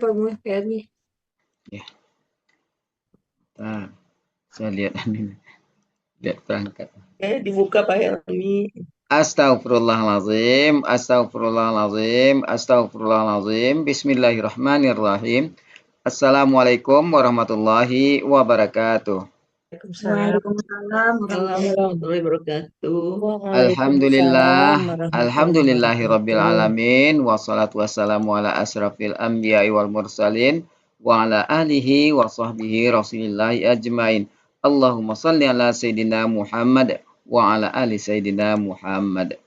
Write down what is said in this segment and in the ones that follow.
Pemulihannya. Ya, nah, saya lihat ini, lihat perangkat. Dibuka Pak Helmi. Astaghfirullahalazim, astaghfirullahalazim, astaghfirullahalazim. Bismillahirrahmanirrahim. Assalamualaikum warahmatullahi wabarakatuh. Waalaikumsalam warahmatullahi wabarakatuh. Alhamdulillah, Waalaikumsalam warahmatullahi alhamdulillahirabbil wabarakatuh. alamin, wassalatu wassalamu ala asrafil anbiya'i wal mursalin wa ala alihi wa sahbihi rasulillahi ajmain. Allahumma salli ala sayyidina Muhammad wa ala ali sayyidina Muhammad.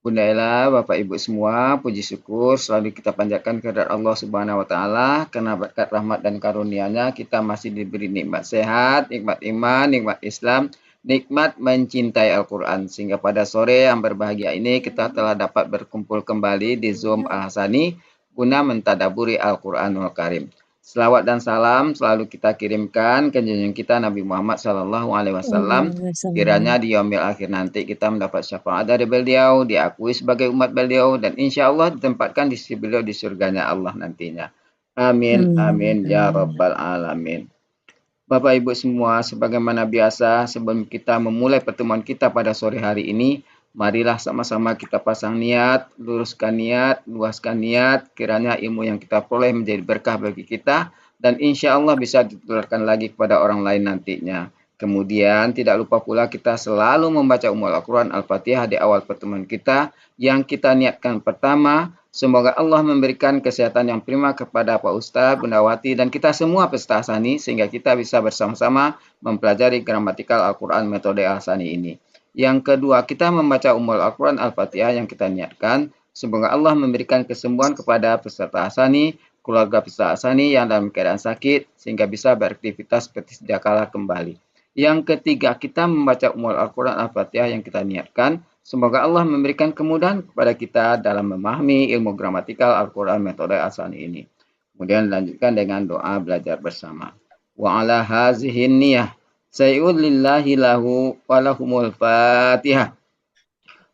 Bunda Ella, Bapak Ibu semua, puji syukur selalu kita panjatkan kehadirat Allah Subhanahu wa taala karena berkat rahmat dan karunia-Nya kita masih diberi nikmat sehat, nikmat iman, nikmat Islam, nikmat mencintai Al-Qur'an sehingga pada sore yang berbahagia ini kita telah dapat berkumpul kembali di Zoom Al-Hasani guna mentadaburi Al-Qur'anul Karim. Selawat dan salam selalu kita kirimkan ke junjungan kita Nabi Muhammad SAW. Kiranya di yaumil akhir nanti kita mendapat syafaat dari beliau, diakui sebagai umat beliau, dan insya Allah ditempatkan di sisi beliau di surganya Allah nantinya. Amin, amin, ya rabbal alamin. Bapak Ibu semua, sebagaimana biasa, sebelum kita memulai pertemuan kita pada sore hari ini, marilah sama-sama kita pasang niat, luruskan niat, luaskan niat, kiranya ilmu yang kita peroleh menjadi berkah bagi kita, dan insya Allah bisa ditularkan lagi kepada orang lain nantinya. Kemudian tidak lupa pula kita selalu membaca Ummul Al-Quran Al-Fatihah di awal pertemuan kita, yang kita niatkan pertama, semoga Allah memberikan kesehatan yang prima kepada Pak Ustadz, Bunda Wati, dan kita semua peserta Al-Sani, sehingga kita bisa bersama-sama mempelajari gramatikal Al-Quran metode Al-Sani ini. Yang kedua, kita membaca Ummul Al-Quran Al-Fatihah yang kita niatkan, semoga Allah memberikan kesembuhan kepada peserta Al-Sani, keluarga peserta Al-Sani yang dalam keadaan sakit, sehingga bisa beraktivitas seperti sedia kala kembali. Yang ketiga, kita membaca Ummul Al-Quran Al-Fatihah yang kita niatkan, semoga Allah memberikan kemudahan kepada kita dalam memahami ilmu gramatikal Al-Quran metode Al-Sani ini. Kemudian dilanjutkan dengan doa belajar bersama. Wa ala hazihin niyah sayyul lillahi lahu walahumul fatihah.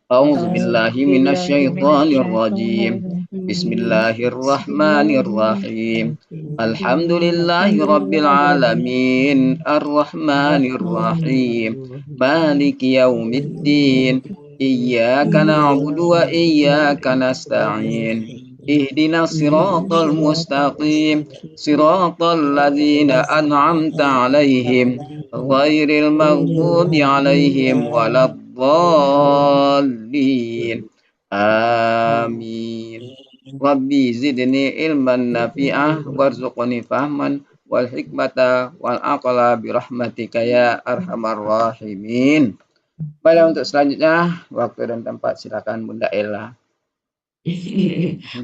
A'udzu billahi minasyaitonir rajim. Bismillahirrahmanirrahim. Alhamdulillahi rabbil alamin. Arrahmanir rahim. Maliki yaumiddin. Iyyaka na'budu wa iyyaka nasta'in. Ihdinas siratal mustaqim. Siratal ladzina an'amta 'alaihim ghairil maghdubi 'alaihim waladdallin. Amin. Rabbi zidni ilman nafi'ah warzuqni fahman wal hikmata wal aqla birahmatika ya arhamar rahimin. Baiklah, untuk selanjutnya waktu dan tempat silakan Bunda Ella.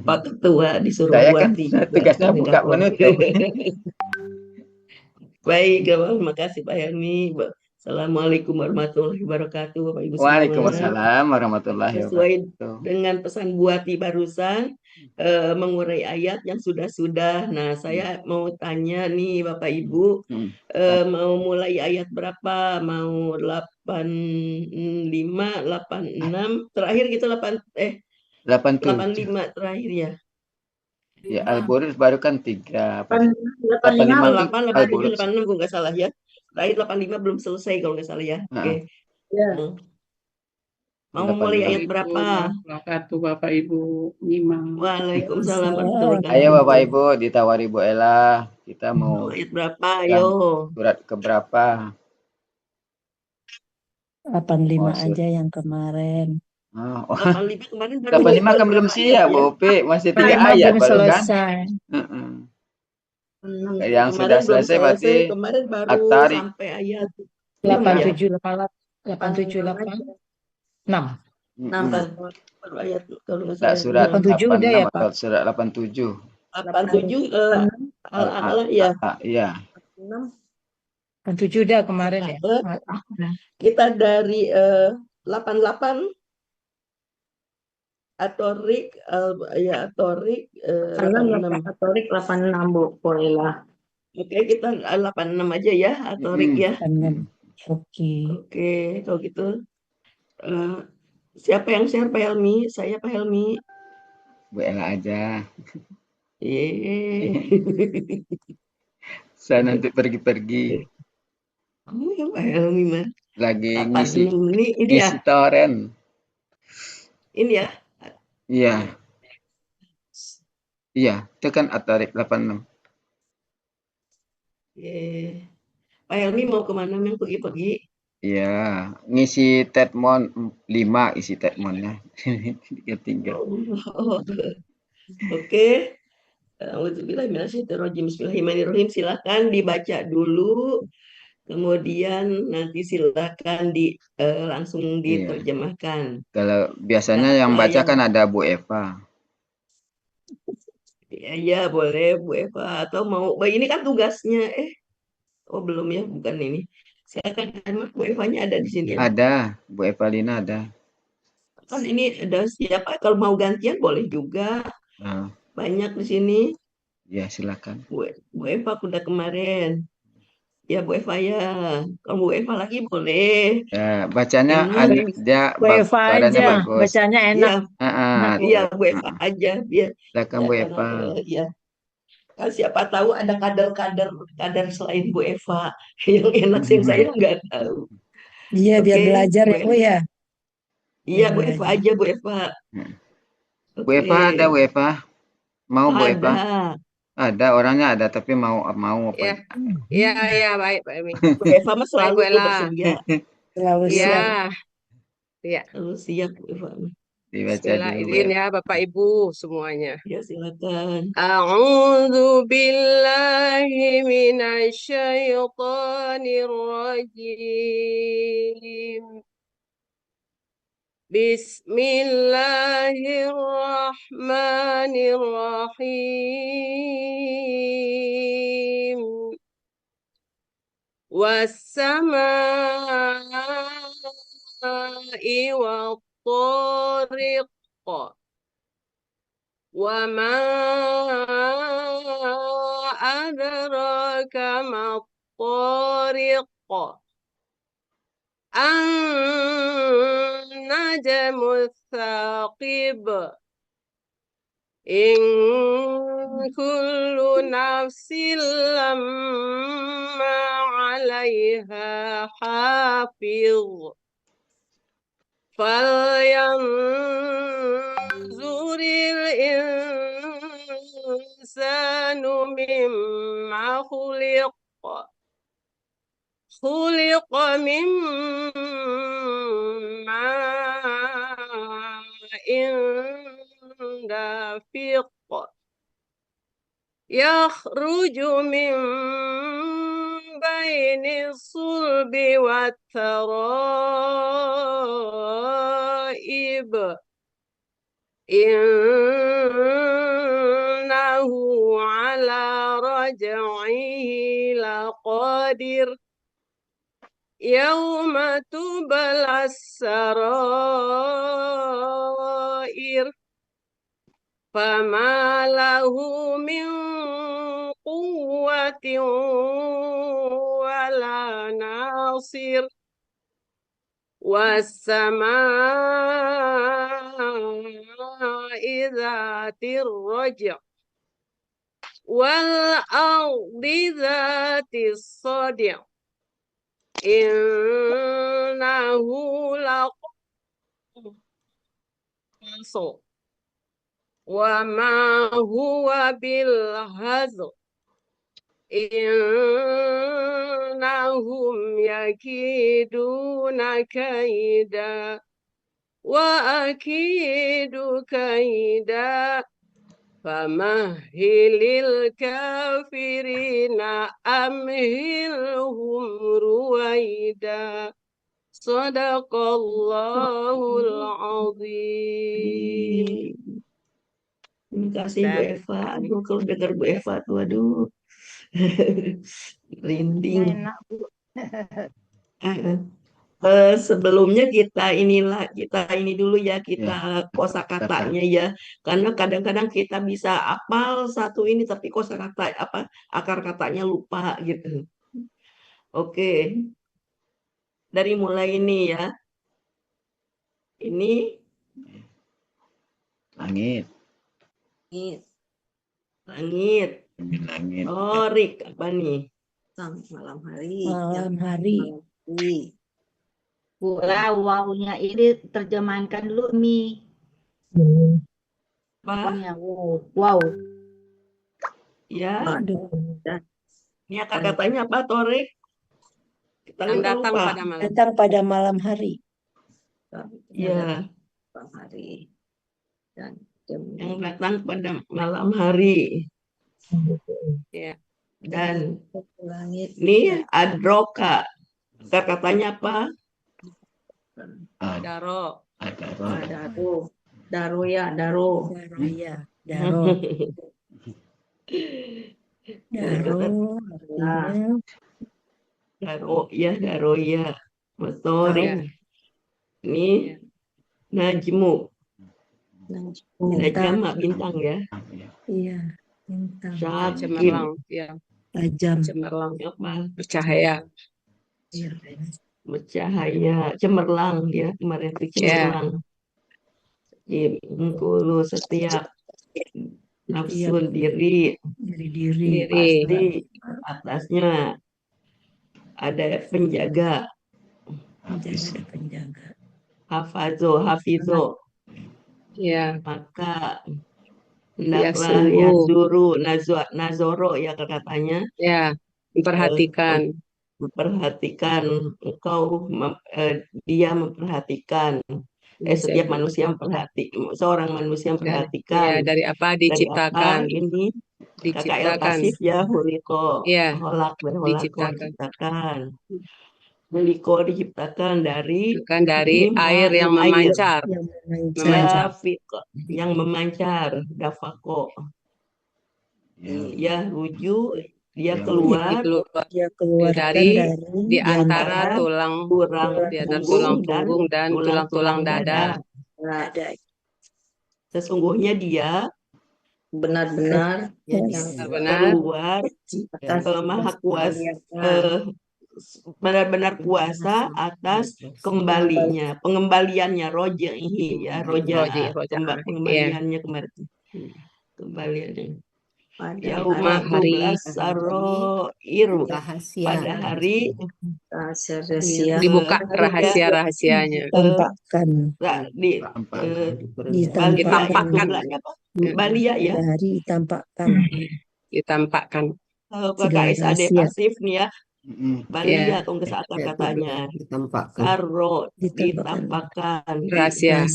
Pak Ketua disuruh Saya buat kan tugasnya buka penutup. Baik, terima kasih Pak Helmi. Assalamualaikum warahmatullahi wabarakatuh, Bapak Ibu semua. Waalaikumsalam warahmatullahi Sesuai wabarakatuh. dengan pesan Buati barusan, mengurai ayat yang sudah-sudah. Nah, saya mau tanya nih Bapak Ibu, mau mulai ayat berapa? Mau 85, 86, terakhir gitu 85 terakhir ya. Ya, Al-Burud baru kan 3. 85, 87, 86 kalau nggak salah ya. Terakhir 85 belum selesai kalau nggak salah ya. Oke. Ya. Mau mulai ayat berapa? Wabarakatuh Bapak Ibu Nyimang. Waalaikumsalam warahmatullahi wabarakatuh. Ayo Bapak Ibu ditawari Bu Ella, kita mau ayat berapa? Ayo. Surat keberapa? 85 aja yang kemarin. Oh. 85 kemarin 85 kan belum siap, Bu Upi. Masih 3 ayat baru kan? Yang sudah selesai berarti kemarin baru At-Tariq. sampai ayat 8788 6 baru ayat kalau nggak salah. Surat 87 udah ya, Pak? Surat 87. 87 Al-A'la ya. Iya. 87 udah kemarin ya. Kita dari 88 Atorik ya Atorik 86 Bu Polela. Oke, kita 86 aja ya Atorik ya. Oke, kalau gitu siapa yang share Pak Helmi? Saya Pak Helmi. Bu Ella aja. Yeay. Saya nanti pergi-pergi Oh ya Pak Helmi mah. lagi 86 ini ya, ngisi toren. ini ya. Iya, iya, itu kan Atarik 86. Yeay. Pak Helmi mau kemana Meng pergi-pergi? Iya, ngisi Tetmon 5 isi Tetmonnya. Tinggal. Oh, oke. Auzubillahi minasyaitonirrajim. Bismillahirrahmanirrahim. Silakan dibaca dulu, kemudian nanti silakan langsung Iya. diterjemahkan. Kalau biasanya yang Siapa baca yang kan ada Bu Eva. ya boleh Bu Eva atau mau ini kan tugasnya. Oh belum ya, bukan ini. Silakan Bu Evanya ada di sini ya. Ada, Bu Evalina ada. Kan ini ada siapa? Kalau mau gantian boleh juga. Nah, Banyak di sini. ya silakan. Bu Eva udah kemarin. Ya Bu Eva ya. Kalau Bu Eva lagi boleh. Ya, bacanya ada Enak. dia WFA badannya aja, bagus. bacanya Iya, enak. Enak Ah, iya kok. Bu Eva aja biar silakan ya Bu karena Eva. ya kan siapa tahu ada kader selain Bu Eva yang enak yang saya nggak tahu. Iya, biar Oke, belajar Bu ya, Bu Eva. ya. Iya Biar Bu Eva belajar. aja Bu Eva. Bu Oke, Eva ada Bu Eva? Mau Bu Eva? ada. Ada, orangnya ada tapi mau apa? Ya, ya, ya, baik, Pak Emi. Bu Eva mah Baik, selalu Bu Ella. bersedia, Selalu iya siap. Ya, ya. selalu siap Bu Eva. Dibaca Bismillah, dulu Bu izin Eva. ya, Bapak Ibu semuanya. Ya silakan. A'udzu billahi minasyaitonir rajim. Bismillahirrahmanirrahim. والسماء والطارق وما أدراك ما الطارق النجم الثاقب إن كل نفس لما عليها حافظ فلينظر الإنسان مما خلق من ماء دافق يخرج من بين الصلب والترائب إنه على رجعه لقادر يوم تبلى السرائر فما له من قوة ولا ناصر والسماء ذات الرجع والأرض ذات الصدع إنه لقصص وما هو بالهزل إنهم يكيدون كيدا وأكيد كيدا فمهل الكافرين أمهلهم رويدا صدق الله العظيم. Terima kasih Bu Eva. Aduh, kalau dengar Bu Eva tuh, aduh, merinding. Enak, Bu. Sebelumnya kita ini dulu ya kita Ya, kosakatanya ya, karena kadang-kadang kita bisa apal satu ini tapi kosakata apa akar katanya lupa gitu. Oke, dari mulai ini ya. Ini langit. Langit. Demi langit. Torik apa nih? Malam hari. Malam hari. Wawunya ini terjemahkan dulu Mi. Apa? Wawunya wow. Ya, Aduh. ini kata-katanya apa, Torik? Kita Yang udah datang lupa. pada malam Datang pada malam hari. Ya, hari. Dan yang datang pada malam hari. ya. Dan Langit. ini adroka. Kata-katanya apa? Daro. Ada Daro. Daro ya, daro. Daraya. Daro. Daro. Artinya Daro ya, daro ya. Motorik. Ya. Ini najmu. Najam bintang. bintang ya. Iya. Bintang. Syakib. Cemerlang. Ya. Tajam. Cemerlang. Apa? Bercahaya. Iya. Bercahaya. Cemerlang ya. Kemarin itu cemerlang. Mengkulu setiap nafsu diri Dari diri. pasti atasnya ada penjaga. Menjaga ada penjaga. Hafizo. Ya. Maka Ya, hendaklah sungguh. ya zuru nazoro ya katanya Ya. Memperhatikan. memperhatikan dia memperhatikan setiap manusia seorang manusia Ya, memperhatikan dari apa dari diciptakan. apa ini KKL Diciptakan. pasif ya huliko Ya. diciptakan diciptakan dari Bukan dari air yang memancar. Yang memancar. Memancar. yang memancar dafako ya rujuk dia keluar Dia keluarkan dari dari di antara tulang di antara tulang punggung dan tulang-tulang dada. dada. Sesungguhnya dia Benar-benar benar keluar maha kuasa benar-benar kuasa atas pengembaliannya rojihi ya pengembaliannya kemarin kembaliannya Yauma hari pada hari dibuka rahasia-rahasianya. Ditampakkan. Ditampakkan. Balia ya. Pada hari Ditampakkan. KKSAD pasif nih ya. Balia Ya. atau katanya. Ditampakkan. Ditampakkan. Rahasia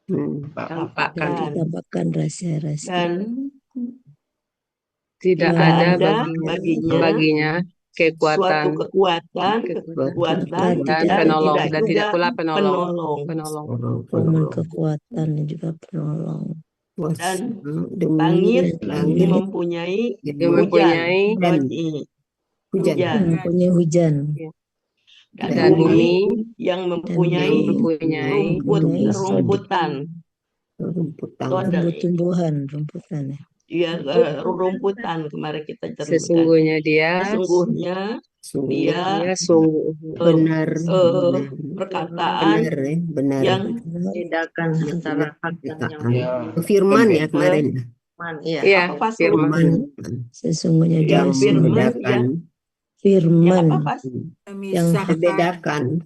Ditampakkan. ditampakkan rahasia-rahasia. Dan tidak ada baginya suatu kekuatan dan penolong dan tidak pula penolong. Kekuatan dan juga penolong. Dan Langit mempunyai hujan. Dan bumi yang mempunyai rumputan. Tumbuh-tumbuhan, rumputan ya. Iya, rumputan kemarin kita ceritakan. Sesungguhnya dia sungguh benar perkataan benar yang membedakan antara hak dan yang firman ya kemarin Iya, firman. Sesungguhnya dia yang membedakan firman yang membedakan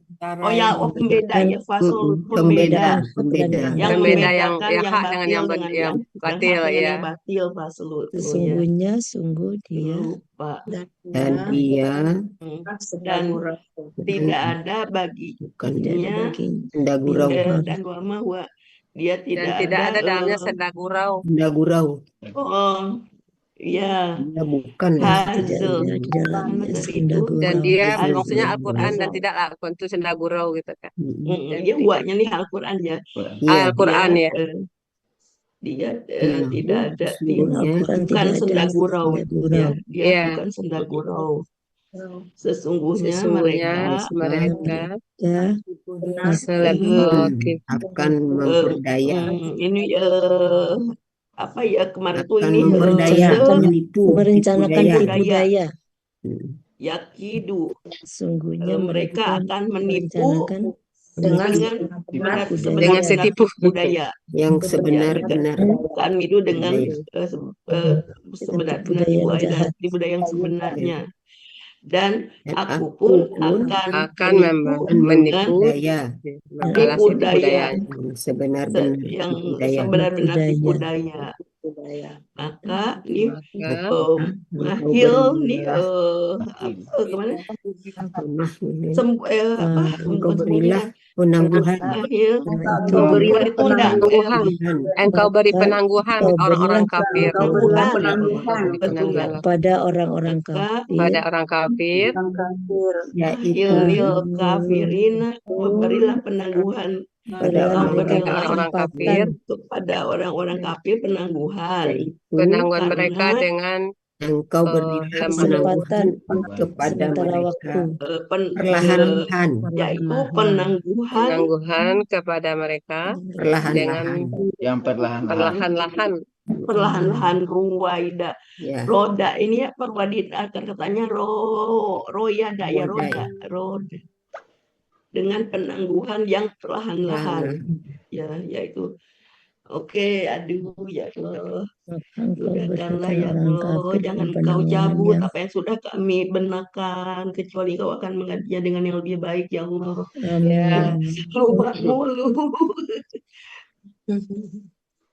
pembeda ya fasul pembeda yang Pembeda yang hak dengan yang batil ya. batil fasul sesungguhnya sungguh dia lupa dan dia dan tidak ada baginya sendagurau dan bahwa dia tidak ada dalamnya sendagurau. Ya, bukan hasil di dalamnya sendagurau. Dan dia maksudnya Al-Quran dan tidak Al-Quran itu sendagurau gitu kan. Dia buatnya nih Al-Quran ya. Al-Quran ya. Dia tidak ada bukan sendagurau. Dia Iya. bukan sendagurau. Sesungguhnya mereka Ya, akan memperdaya ini apa ya kemarin tuh akan ini memperdaya menipu merencanakan budaya. Yakidu Sungguhnya mereka akan menipu dengan dengan benar budaya. sebenar-benar setipu. budaya. yang Ya, sebenar-benar kami itu dengan budaya. sebenar-benar budaya yang budaya jahat. di budaya yang sebenarnya. Dan Dan aku aku pun pun Akan menipu dengan menipu budaya membalas tipu tipu daya daya. yang sebenar-benar yang budaya. sebenar-benar tipu Budaya. daya. Maka nih Maka mahil nih kemana Lemah ini. bukan Engkau berilah sembuhnya penangguhan. mahil Engkau berilah itu enggak penangguhan. Engkau beri Maka penangguhan kau orang-orang berilah kafir. Engkau berilah penangguhan penangguhan Beri penangguhan pada orang-orang maka pada kafir orang kafir orang kafir Yaitu mahil kafirin berilah penangguhan pada pada mereka berilah orang kafir kesempatan kepada orang-orang kafir penangguhan yaitu penangguhan mereka karena dengan engkau berilah kesempatan penangguhan kepada sementara mereka waktu perlahan-lahan yaitu penangguhan penangguhan kepada mereka dengan perlahan-lahan Yang perlahan-lahan. perlahan-lahan ruwaida ya roda ini ya perwadida katanya royada ya roda dengan penangguhan yang perlahan-lahan ya yaitu oke aduh ya Allah maka engkau sudahkanlah berikan ya orang Allah kafir jangan dengan kau penangguhan cabut yang apa yang sudah kami benarkan kecuali kau akan menggantinya dengan yang lebih baik ya Allah amin. lupa mulu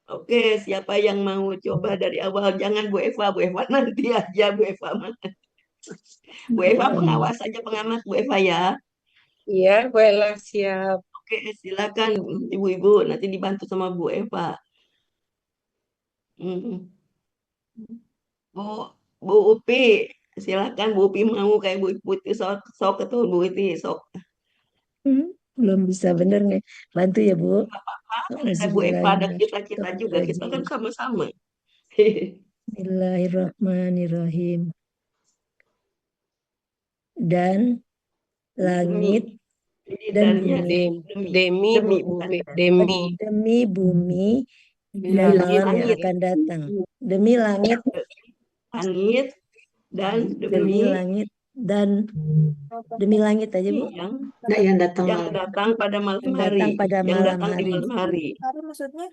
Oke, siapa yang mau coba dari awal? Jangan Bu Eva nanti aja Bu Eva mah. Bu Eva pengawas aja pengamat Bu Eva ya. iya boleh siap. Oke, silakan Ibu-ibu nanti dibantu sama Bu Eva. Hmm. Bu Upi, silakan Bu Upi mau kayak Bu Putih sok ketemu Bu Upi sok. Belum bisa bener nih. Bantu ya, Bu. Ada Bu Eva ada kita juga kita kan sama-sama. Bismillahirrahmanirrahim. Dan langit dan bumi demi bumi dan malam yang akan datang. Demi langit dan demi langit dan demi langit aja Bu. yang datang pada malam hari. Yang datang di malam hari. maksudnya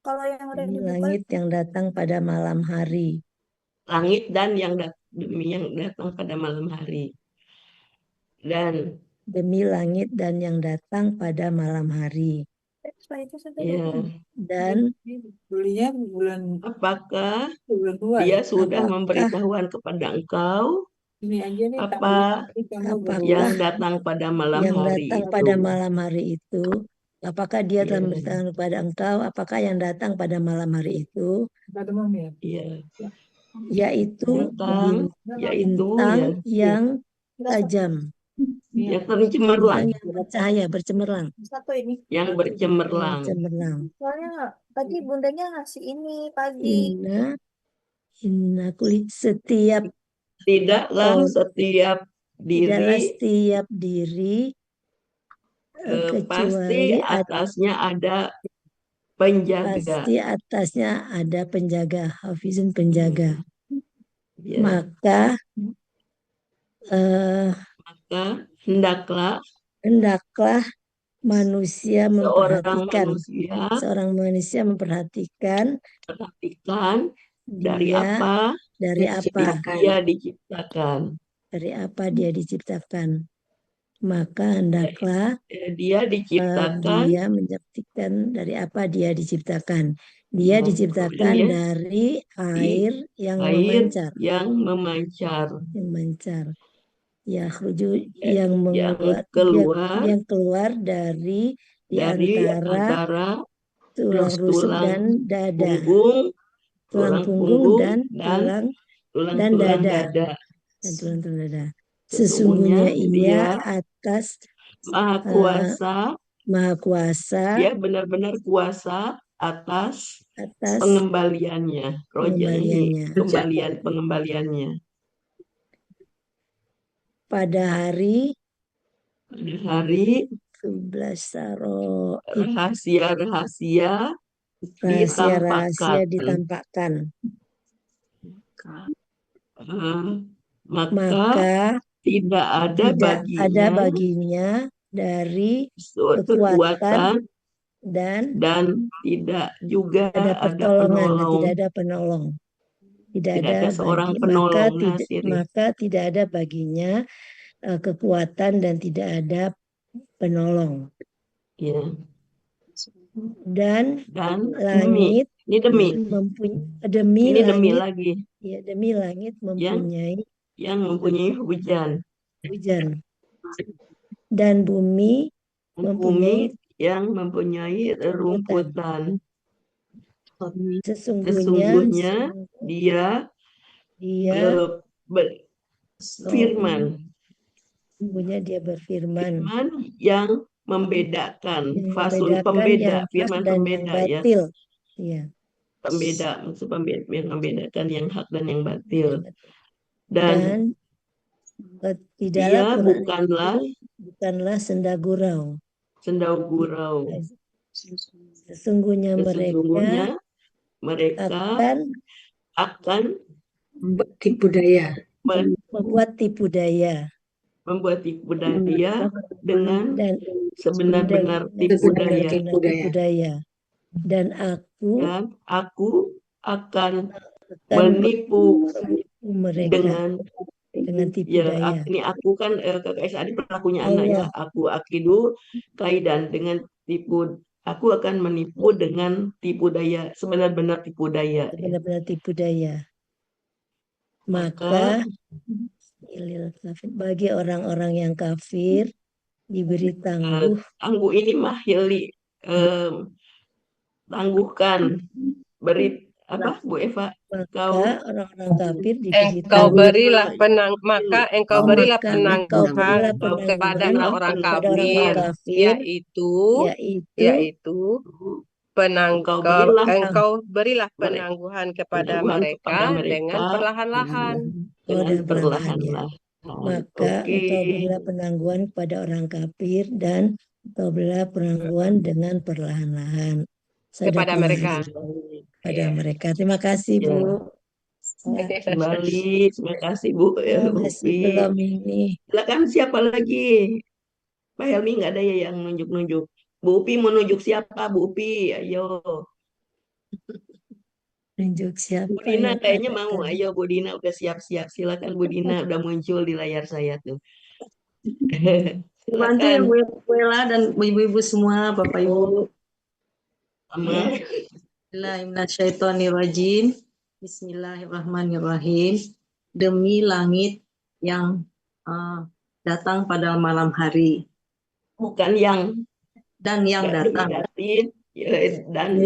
kalau yang udah Demi dibuka langit yang datang pada malam hari. Langit dan demi yang datang pada malam hari. Dan demi langit dan yang datang pada malam hari. Ya. Dan apakah dia sudah memberitahuan kepada engkau apa yang datang pada malam hari datang itu? pada malam hari itu? Apakah dia telah memberitahukan kepada engkau apakah yang datang pada malam hari itu? Iya. Yaitu bintang yang tajam. Yang bercemerlang. Yang bercahaya, bercemerlang. Yang bercemerlang. Soalnya tadi bundanya ngasih ini pagi. Inna kulit setiap tidaklah setiap diri pasti kecuali atasnya ada penjaga. Pasti atasnya ada penjaga, hafizun penjaga. Maka hendaklah manusia memperhatikan seorang manusia memperhatikan dari apa dia diciptakan. Maka hendaklah dia menyaksikan dari apa dia diciptakan. Dia diciptakan dari air yang memancar. Yang keluar dari antara tulang rusuk dan dada. Tulang punggung dan tulang dada. Sesungguhnya ia atas Maha Kuasa. Dia benar-benar kuasa atas pengembaliannya. Pengembaliannya. Pada hari 11 rahasia ditampakkan. Maka tidak ada baginya dari kekuatan kekuatan dan dan tidak juga ada ada pertolongan dan penolong. tidak ada penolong. Tidak Tidak ada ada seorang bagi penolong. Nah, Siri. maka tidak ada baginya kekuatan dan tidak ada penolong. Ya. Dan Dan langit ini demi demi ini demi langit lagi ya demi langit mempunyai yang mempunyai hujan, hujan dan bumi mempunyai yang mempunyai rumputan. sesungguhnya dia dia berfirman sesungguhnya dia berfirman yang membedakan, yang fasul membedakan pembeda, yang hak firman dan yang pembeda ya. batil. Ya. Pembeda, maksud pembeda yang membedakan yang hak dan yang batil. Dan dia tidaklah bukanlah senda gurau. Sesungguhnya mereka akan tipu daya. membuat tipu daya dengan sebenar-benar tipu daya. Dan aku akan menipu mereka dengan tipu daya. Ini aku kan kakak Adi pelakunya anak ya. Aku akidu kaidan dengan tipu. Aku akan menipu dengan tipu daya, sebenar-benar tipu daya. Benar-benar tipu daya. Maka bagi orang-orang yang kafir diberi tangguh. Tangguh ini mah Hili tangguhkan, beri apa Bu Eva? Maka orang-orang kafir engkau berilah maka engkau berilah penangguhan kepada orang kafir, yaitu engkau berilah penangguhan kepada mereka dengan perlahan-lahan. Maka engkau berilah penangguhan kepada orang kafir dan engkau berilah penangguhan dengan perlahan-lahan Kepada mereka. Terima kasih Bu. Kembali, terima kasih Bu. Masih belum ini. Silakan siapa lagi? Pak Helmi nggak ada ya yang nunjuk-nunjuk. Bu Upi mau nunjuk siapa? Bu Upi, ayo. Nunjuk siapa? Bu Dina kayaknya mau. Ayo Bu Dina udah siap-siap. Silakan Bu Dina udah muncul di layar saya tuh. Bantu yang Bu Ella dan ibu-ibu semua, Bapak Ibu. Bismillahirrahmanirrahim. Bismillahirrahmanirrahim. Demi langit yang datang pada malam hari. Bukan yang dan yang datang. Dan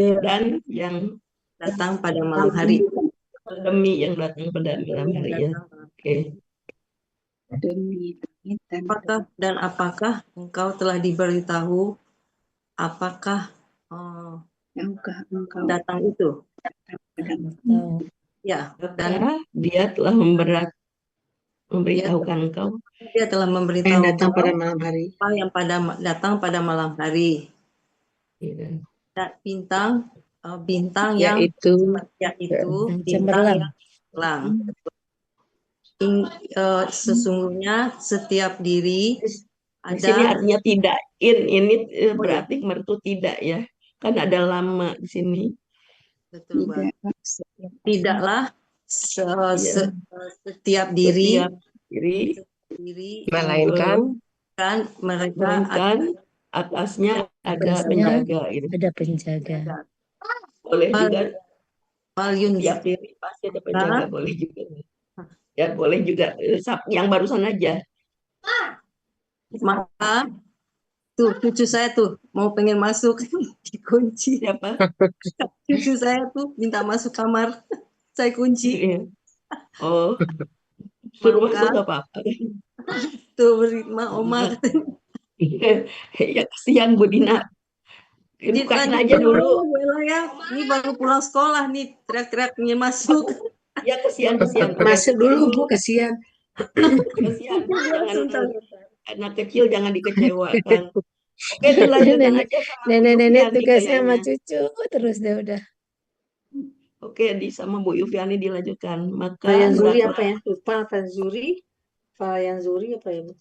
yang datang pada malam hari. Demi yang datang pada malam hari ya. Oke. Apakah engkau telah diberitahu apakah datang itu? Ya, dan dia telah memberitahukan engkau. Dia telah memberitahu yang datang pada malam hari. Yang datang pada malam hari. Bintang yang yaitu bintang yang cemerlang. Sesungguhnya setiap diri ada. Di sini artinya tidak. Ini berarti mertu tidak ya. Kan ada lama di sini. Betul banget. Tidaklah setiap diri melainkan mereka atasnya ada penjaga. Ada penjaga. Boleh juga. Tiap diri pasti ada penjaga. Boleh juga. Ya boleh juga. Yang barusan aja. Maka tuh cucu saya tuh mau pengen masuk dikunci. Siapa? Cucu saya tuh minta masuk kamar, saya kunci. Oh, suruh masuk gak apa-apa. Tuh berima oma. Ya kasihan Bu Dina. Bukain aja dulu. Ya. Ini baru pulang sekolah nih, teriak-teriak ingin masuk. Ya kasihan. Masuk dulu Bu, kasihan. Kasihan. Jangan anak kecil jangan dikecewakan. Oke, dilanjutkan aja sama nenek tugasnya sama cucu terus deh udah. Oke, sama Bu Yufiani dilanjutkan. Maka Yang Zuri apa ya? Lupa apa Zuri? Yang Zuri apa ya Bu?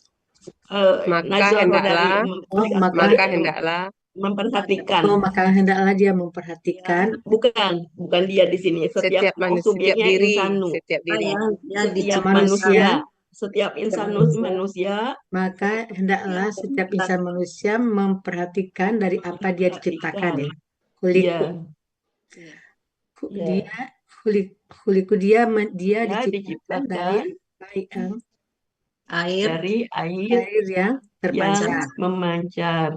Maka Nazaro dari hendaklah, Oh, maka hendaklah memperhatikan. maka hendaklah dia memperhatikan Bukan dia di sini. Setiap setiap manusia, setiap subjeknya diri, insanu. setiap diri. yang Setiap diciptakan manusia. Setiap insanus manusia maka hendaklah setiap insan manusia memperhatikan dari apa dia diciptakan ya. Kuliku. ya, Dia kuliku dia dia diciptakan dari diciptakan air dari air air yang terpancar. yang memancar.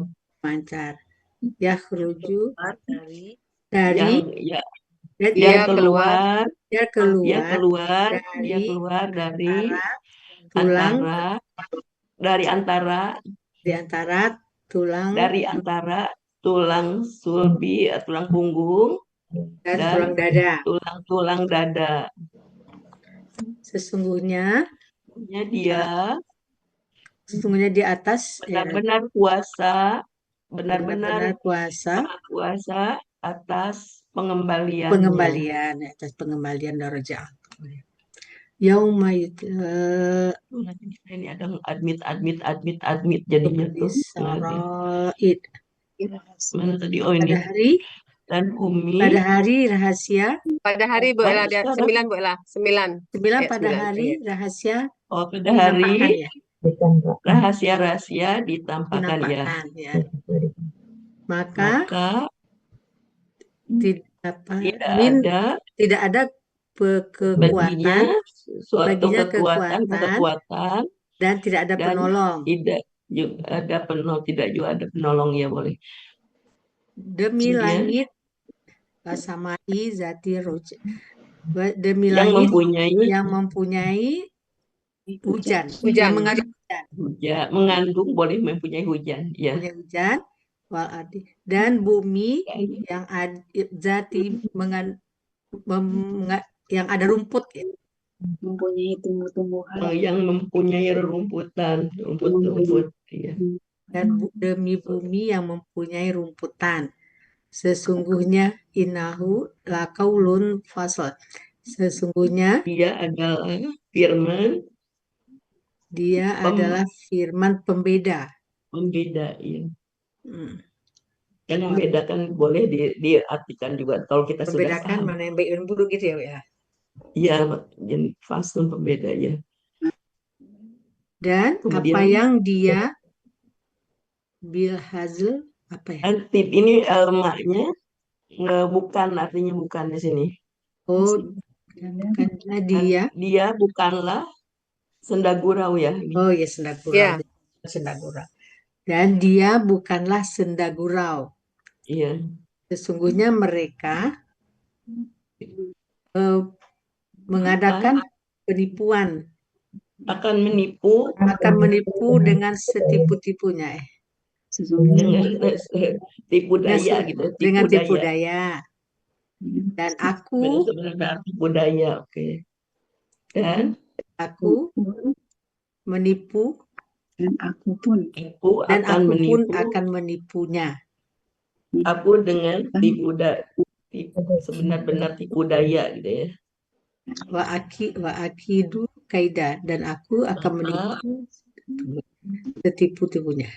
Ya keruju dari dari Yang Dia keluar keluar dari tulang antara di antara tulang tulang sulbi, tulang punggung dan tulang dada. tulang dada. Sesungguhnya Dia di atas benar-benar kuasa kuasa atas pengembaliannya. atas pengembalian darajah. Yauma Ini ada admit jadinya tuh. saraid. Mana tadi? Oh ini. Pada hari Dan Umi pada hari rahasia pada hari bolehlah dia 9 bolehlah 9. 9 pada 9, hari iya. rahasia pada dinampakkan hari ya. rahasia ditampakkan ya. Dinampakkan ya. Maka tidak ada kekuatan baginya kekuatan dan tidak ada penolong. Tidak juga ada penolong ya boleh. Demi langit wasamai zati ruj. Demi yang langit mempunyai hujan. Hujan. Mengandung boleh mempunyai hujan ya. Punya hujan dan bumi yang zati yang ada rumput ya. Mempunyai tumbuh-tumbuhan. Yang mempunyai rumput ya. Dan demi bumi yang mempunyai rumputan. Sesungguhnya innahu laqaulun fasl. Sesungguhnya dia adalah firman pembeda. Ya. Yang membedakan boleh diartikan juga kalau kita sudah paham. Mana yang baik dan buruk gitu ya. Iya, jadi fasul pembeda ya. Dan kemudian, apa yang dia bilhazl apa ya? Tip ini maknya bukan, artinya bukan di sini. Oh, bukanlah dia. Dia bukanlah sendagurau ya. Oh ya, sendagurau. Yeah. Sendagurau. Dan dia bukanlah sendagurau. Iya. Sesungguhnya mereka mengadakan penipuan. Akan menipu dengan setipu-tipunya. Tipu daya gitu. Dengan tipu daya. Dan aku tipu daya, oke. Dan aku menipu dan aku pun akan menipunya. Aku dengan sebenar-benar tipu daya gitu ya. Wa akidu kaida, dan aku akan menipu setipu-tipunya.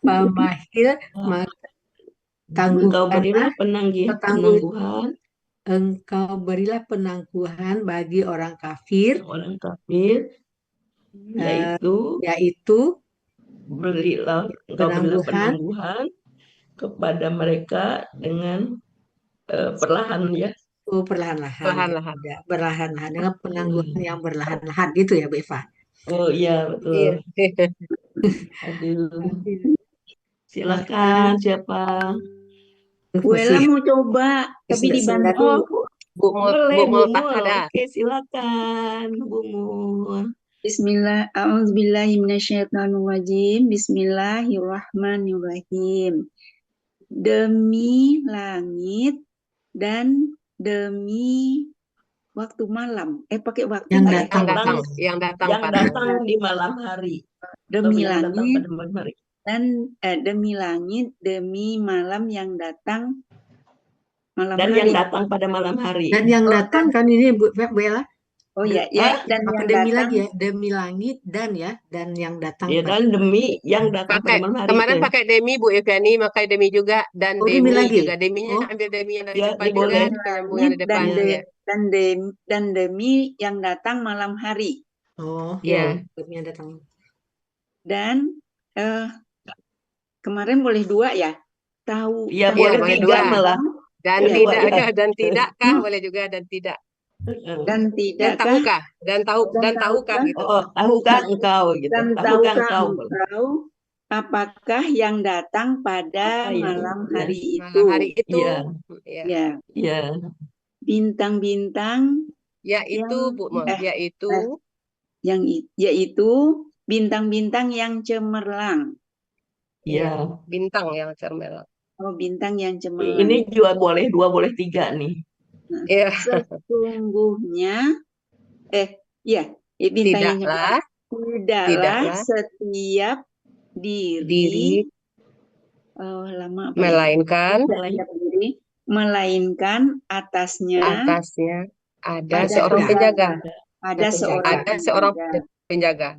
Pamahil maka engkau berilah penangguhan bagi orang kafir, yaitu berilah penangguhan kepada mereka dengan perlahan ya. Perlahan-lahan dengan penangguhan yang berlahan-lahan gitu ya Bu Eva. Oh iya betul. Aduh. Silakan siapa? Wela mau coba tapi dibantu. Bu Mul Tahada. Oke, silakan Bu Mul. Bismillah, a'udzubillahiminasyaitonirrajim. Bismillahirrahmanirrahim. Demi langit dan demi waktu malam. Pakai waktu yang datang di malam hari. Demi langit dan demi langit, demi malam yang datang malam dan hari. Yang datang pada malam hari. Dan yang datang kan ini Bu Bella. Oh ya, ya, dan Apa yang demi datang lagi ya? Demi langit dan ya, dan yang datang Ya, pada. dan demi yang datang pada Pakai malam hari kemarin itu. pakai demi Bu Yevgani, pakai demi juga dan Oh, demi demi lagi. juga. Deminya Oh, ambil demi yang dari Ya, depan ini juga, boleh. penyambungan di depan. Iya. Ya. dan demi yang datang malam hari. oh, Ya. demi yang datang. Dan kemarin boleh 2 ya? Tahu Iya, tahu boleh boleh 3 dua. malah. Dan Boleh tidak 2 ya. dan tidakkah boleh juga dan tidak. dan Dan tidakkah tahukah? Dan tahukah tahukah gitu. Oh, tahukah engkau gitu. dan Tahukah tahukah engkau? engkau apakah yang datang pada Apa yang- malam ya. hari Malam itu? hari itu Iya. ya, Ya, Iya. bintang-bintang yaitu yang Bu, yaitu yaitu bintang-bintang yang cemerlang. Iya. bintang yang cermelang. Oh, bintang yang Ini cemerlang. juga boleh 2, boleh 3 nih. Iya. Sesungguhnya bintang yang cemerlang. Tidaklah setiap diri lama apa ya? Melainkan Setiap diri melainkan atasnya ada ada seorang penjaga. Ada seorang Ada seorang penjaga. penjaga.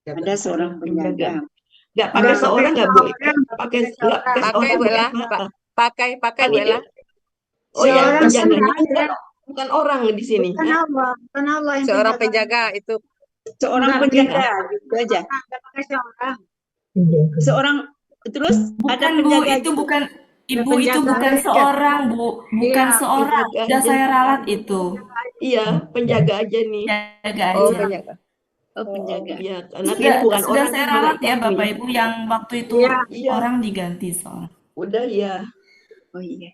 Ada seorang penjaga. Nggak pakai seorang nggak, Bu? Pakai nggak pakai Pakai seorang, Bu Ella, pakai Kan Bu ini- Ella. Oh ya, Seorang penjaganya penjaga. bukan orang di sini. Bukan Allah yang Seorang penjaga. penjaga itu Seorang Enggak, penjaga gitu aja. Enggak pakai seorang. Seorang terus ada Bukan Bu, penjaga itu juga. bukan Ibu, itu penjaga bukan aja. seorang Bu, bukan Iya, seorang. penjaga Sudah aja. saya ralat itu. Iya, penjaga aja nih. Jaga oh aja. penjaga. Oh, penjaga. Iya, karena ini bukan Sudah orang saya juga ralat ya itu Bapak ya. Ibu, yang waktu itu Iya. orang diganti soalnya. Udah ya. Oh iya.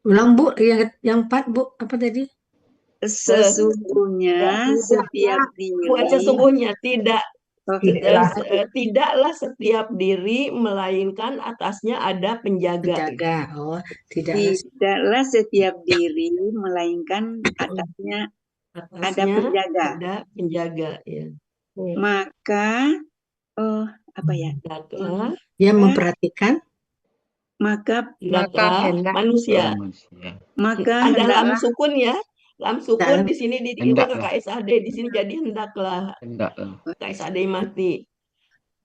Ulang Bu, yang 4 Bu, apa tadi? Sesungguhnya setiap diri Bukan sesungguhnya, tidak. Oh, Tidaklah setiap diri melainkan atasnya ada penjaga. Penjaga. Oh, tidaklah setiap diri melainkan atasnya Atasnya penjaga. ada penjaga. Ya. Maka apa ya? Tidaklah yang memperhatikan. Maka manusia. maka Ada lam hendaklah sukun ya. Lam sukun di sini diubah ke Hendaklah. KSAD, di sini jadi hendaklah. KSAD mati.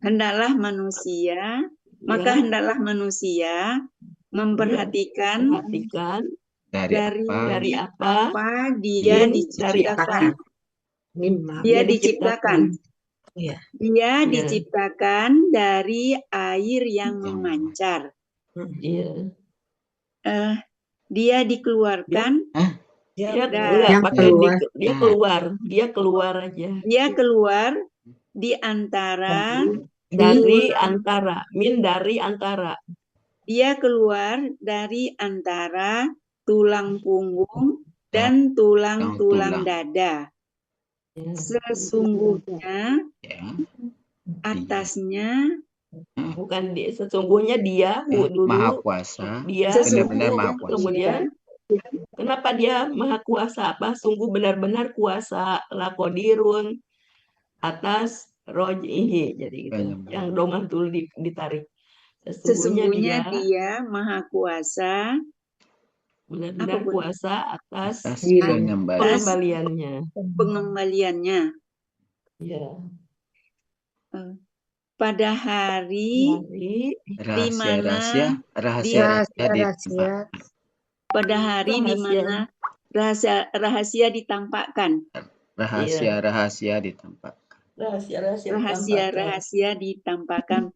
hendaklah manusia, maka Ya. hendaklah manusia memperhatikan dari apa dia dari diciptakan. Mimma. Dia diciptakan. Iya. Dia diciptakan dari air yang memancar. Iya. Dia dikeluarkan Dia keluar aja. Dia keluar di antara dari antara. Dia keluar dari antara tulang punggung dan tulang-tulang dada. Sesungguhnya atasnya bukan sesungguhnya dia dulu Maha Kuasa. Dia benar-benar Maha Kuasa. Kemudian kenapa dia Maha Kuasa? Apa sungguh benar-benar kuasa lakodirun atas rojihi, jadi gitu. Yang domah dulu ditarik. Sesungguhnya dia Maha Kuasa, benar-benar kuasa atas pengembaliannya. Ya. Pada hari di mana pada hari di mana rahasia ditampakkan. Rahasia-rahasia ditampakkan.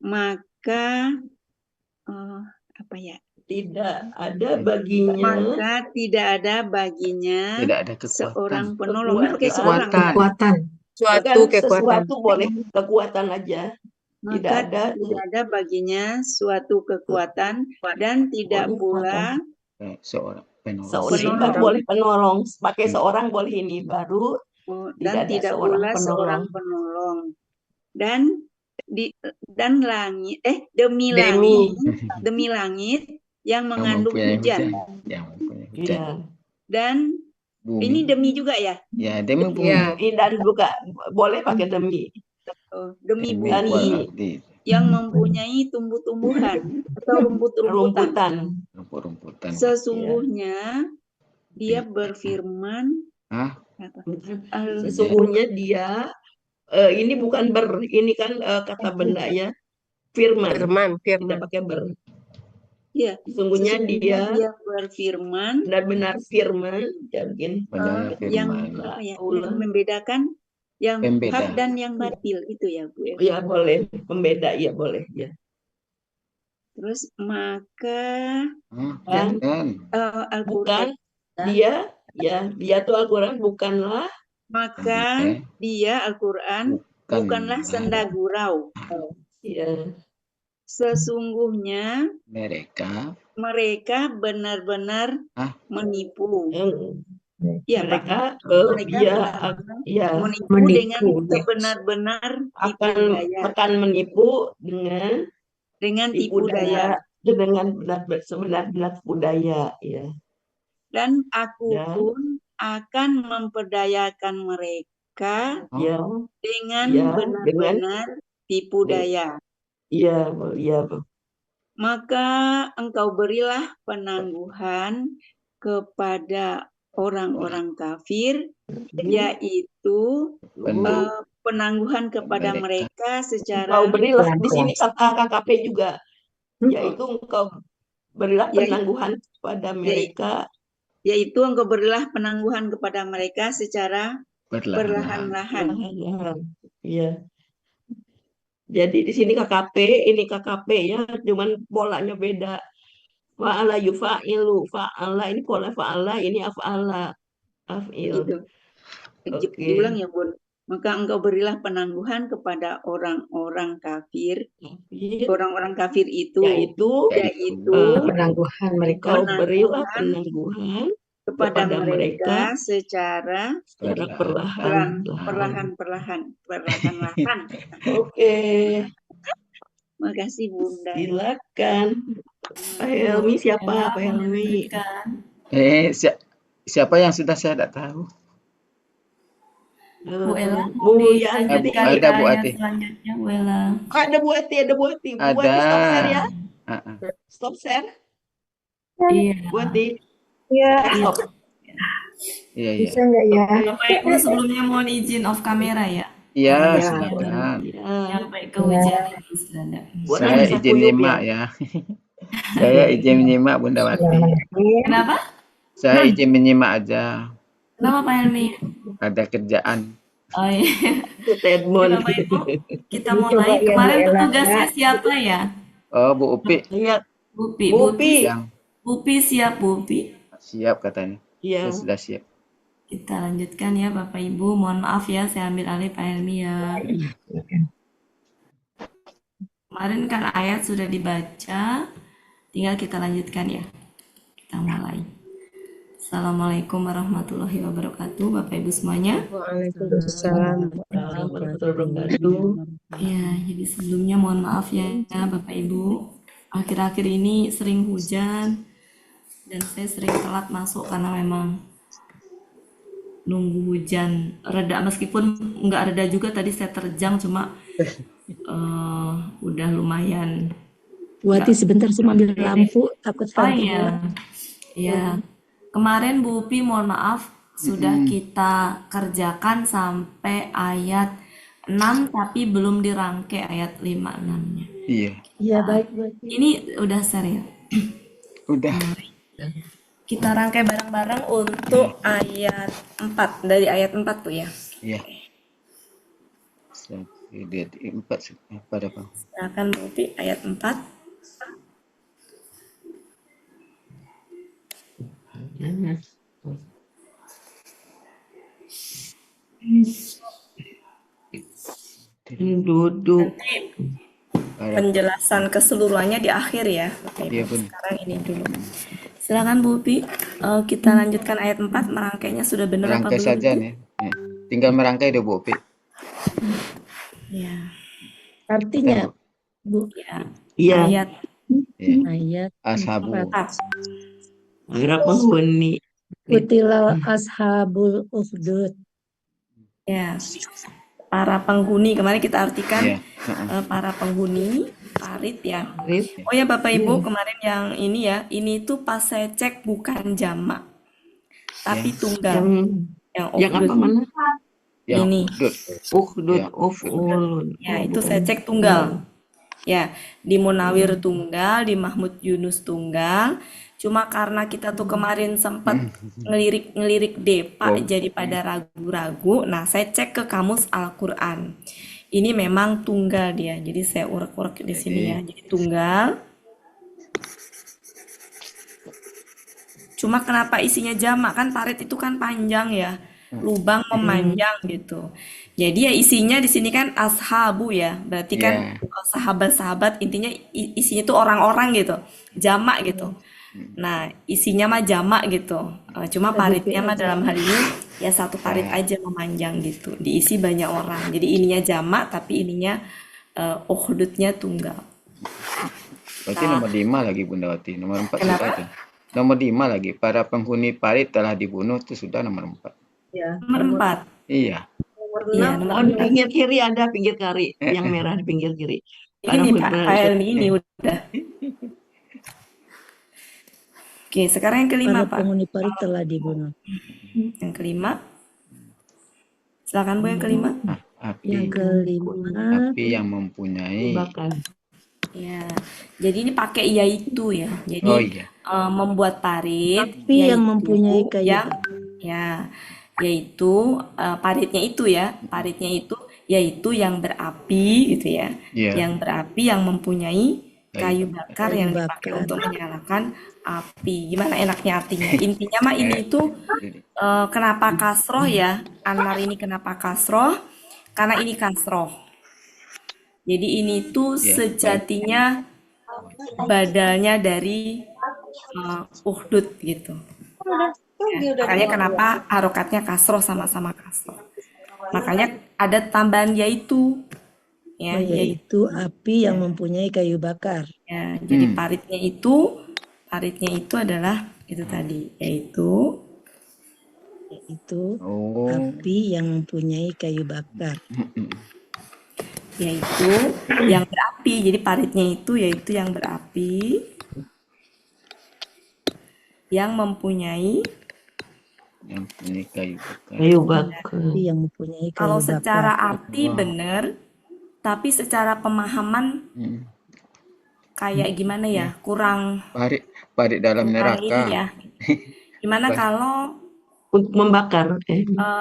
Maka apa ya? Tidak ada baginya. Maka tidak ada baginya. Tidak ada kekuatan. Seorang penolong. Kekuatan. Sesuatu boleh kekuatan aja. Maka tidak ada baginya suatu kekuatan dan tidak pula seorang penolong. Boleh penolong, pakai seorang boleh ini baru. Dan tidak pula seorang penolong. Dan langit demi langit yang mengandung hujan. Dan bumi. Ini demi juga ya? Ya, demi bumi. Ya, dan juga boleh pakai demi. Demi bumi yang mempunyai tumbuh-tumbuhan atau rumputan. Rumput-rumputan. Sesungguhnya dia berfirman Hah? apa? Sesungguhnya dia ini bukan ini kan kata benda ya, firman. Firman, Tidak firman. pakai ber. Ya, Sesungguhnya dia dia berfirman benar-benar firman, mungkin Benar yang firman. apa ya, yang membedakan yang Pembeda. hak dan yang batil itu ya Bu ya. ya boleh pembeda, ya boleh ya. Terus maka Dan Al-Qur'an bukan dia tuh Al-Quran bukanlah maka dia Al-Qur'an bukanlah senda gurau. ya Sesungguhnya mereka benar-benar menipu. Ya, mereka Pak. Menipu dengan sebenar-benar tipu daya. akan menipu dengan tipu daya. Dengan sebenar-benar tipu daya, ya. Dan aku pun akan memperdayakan mereka dengan benar-benar tipu daya. Iya. Maka engkau berilah penangguhan kepada orang-orang kafir, yaitu penangguhan kepada mereka secara. Engkau berilah di sini KKP juga, yaitu engkau berilah penangguhan kepada mereka. Yaitu engkau berilah penangguhan kepada mereka secara perlahan-lahan. Iya. Jadi di sini KKP, ini KKP ya, cuman polanya beda. Fa'ala yufa'ilu, fa'ala ini pola fa'ala, ini af'ala, af'il. Gitu. Diulang ya, Bun. Maka engkau berilah penangguhan kepada orang-orang kafir. Orang-orang kafir itu yaitu penangguhan mereka. Engkau berilah penangguhan kepada mereka secara perlahan-lahan. Oke. Makasih Bunda. Silakan. Pak Helmi siapa? Pak Helmi. Siapa yang sudah saya tidak tahu. Bu Ella. Ada Bu Ati. Selanjutnya Bu Ella. Ada Bu Ati. Bu Ati stop share ya. Stop share. Iya. Bu Ati. Iya. Stop. Iya. Bisa nggak ya? Bapak Ibu sebelumnya mohon izin off kamera ya. Iya, silakan. Sampai ke hujan ini. Saya izin nyimak ya. Saya izin menyimak Bunda Wati. Kenapa? Saya izin menyimak aja. Kenapa Pak Helmi? Ada kerjaan. Oh iya. Bapak Ibu, kita mulai. Kemarin tugasnya siapa ya? Oh, Bu Upi. Lihat. Bupi siap Bupi. Siap katanya. Iya. Saya sudah siap. Kita lanjutkan ya Bapak Ibu. Mohon maaf ya, saya ambil alih Pak Helmi ya. Kemarin kan ayat sudah dibaca, tinggal kita lanjutkan ya. Kita mulai. Assalamualaikum warahmatullahi wabarakatuh, Bapak Ibu semuanya. Waalaikumsalam warahmatullahi wabarakatuh. Ya, jadi sebelumnya mohon maaf ya Bapak Ibu. Akhir-akhir ini sering hujan dan saya sering telat masuk karena memang nunggu hujan reda, meskipun nggak reda juga, tadi saya terjang cuma udah lumayan. Bu Ati sebentar saya ambil lampu takut ya. Kemarin Bu Upi mohon maaf sudah kita kerjakan sampai ayat 6 tapi belum dirangkai ayat 5-6-nya. Iya baik Bu Ati. Ini udah serius. Udah. Kita rangkai bareng-bareng untuk ayat 4, dari ayat 4 Bu ya. Iya. Lihat 4 pada Bang. Silakan Bu Upi ayat 4. Duduk. Penjelasan keseluruhannya di akhir ya. Iya, Bun. Sekarang ini dulu. Silakan Bu Upi, kita lanjutkan ayat 4, merangkainya sudah benar apa Merangkai belum? saja nih. Tinggal merangkai deh Bu Upi. Ya. Artinya Bu. Iya. Ayat Ashabu. Para penghuni. Kutilal ashabul ukhdud. Ya. Para penghuni, kemarin kita artikan para penghuni parit ya. Oh ya Bapak Ibu, kemarin yang ini ya, ini tuh pas saya cek bukan jamak. tapi Yang tunggal. Yang Yang yang apa ukhdud mana? yang ini. ukhdud. Ukhdud, Ya. uf'ulun. Ya, itu saya cek tunggal. Ya, di Munawir tunggal, di Mahmud Yunus tunggal. Cuma karena kita tuh kemarin sempat ngelirik Depa, Wow. jadi pada ragu-ragu. Nah, saya cek ke Kamus Al-Quran. Ini memang tunggal dia. Jadi saya urek-urek di sini ya. Jadi tunggal. Cuma kenapa isinya jamak, kan parit itu kan panjang ya, lubang memanjang gitu. Jadi ya isinya di sini kan ashabu ya, berarti kan Ya. sahabat-sahabat, intinya isinya itu orang-orang gitu, jamak gitu. Nah, isinya mah jamak gitu. Cuma paritnya mah dalam hal ini ya satu parit aja memanjang gitu. Diisi banyak orang. Jadi ininya jamak tapi ininya ukhdudnya tunggal. Berarti nomor 5 lagi Bunda Wati. Nomor 4 Kenapa? sudah ada. Nomor 5 lagi. Para penghuni parit telah dibunuh itu sudah nomor 4. Ya. Nomor 4. Iya. Nomor Iya, 6 Oh, di pinggir kiri ada pinggir kiri, yang merah di pinggir kiri. ini Pak Helmi ini udah. Oke, sekarang yang kelima Para Pak. penghuni parit telah dibunuh. Yang kelima. Silakan Bu yang kelima. Yang kelima, Api yang mempunyai. Bakar. Ya, jadi ini pakai yaitu ya. Jadi Oh iya. membuat parit api yang mempunyai kayu yang ya, yaitu paritnya itu ya, paritnya itu yaitu yang berapi gitu ya. Iya. Yang berapi yang mempunyai kayu bakar yang bakar. dipakai untuk menyalakan api. Gimana enaknya artinya? Intinya mah ini itu kenapa kasroh ya? Anar ini kenapa kasroh? Karena ini kasroh. Jadi ini tuh sejatinya badalnya dari ukhdud gitu. Ya, makanya kenapa harokatnya kasroh sama-sama kasroh. Makanya ada tambahan yaitu. Ya, yaitu api yang mempunyai kayu bakar. Ya, jadi paritnya itu adalah itu tadi, yaitu api yang mempunyai kayu bakar. Yaitu yang berapi. Jadi paritnya itu yaitu yang berapi yang mempunyai kayu bakar. Api yang mempunyai kayu kalau bakar. secara arti benar, tapi secara pemahaman kayak gimana ya, kurang parit dalam neraka. Ini ya. Gimana kalau untuk membakar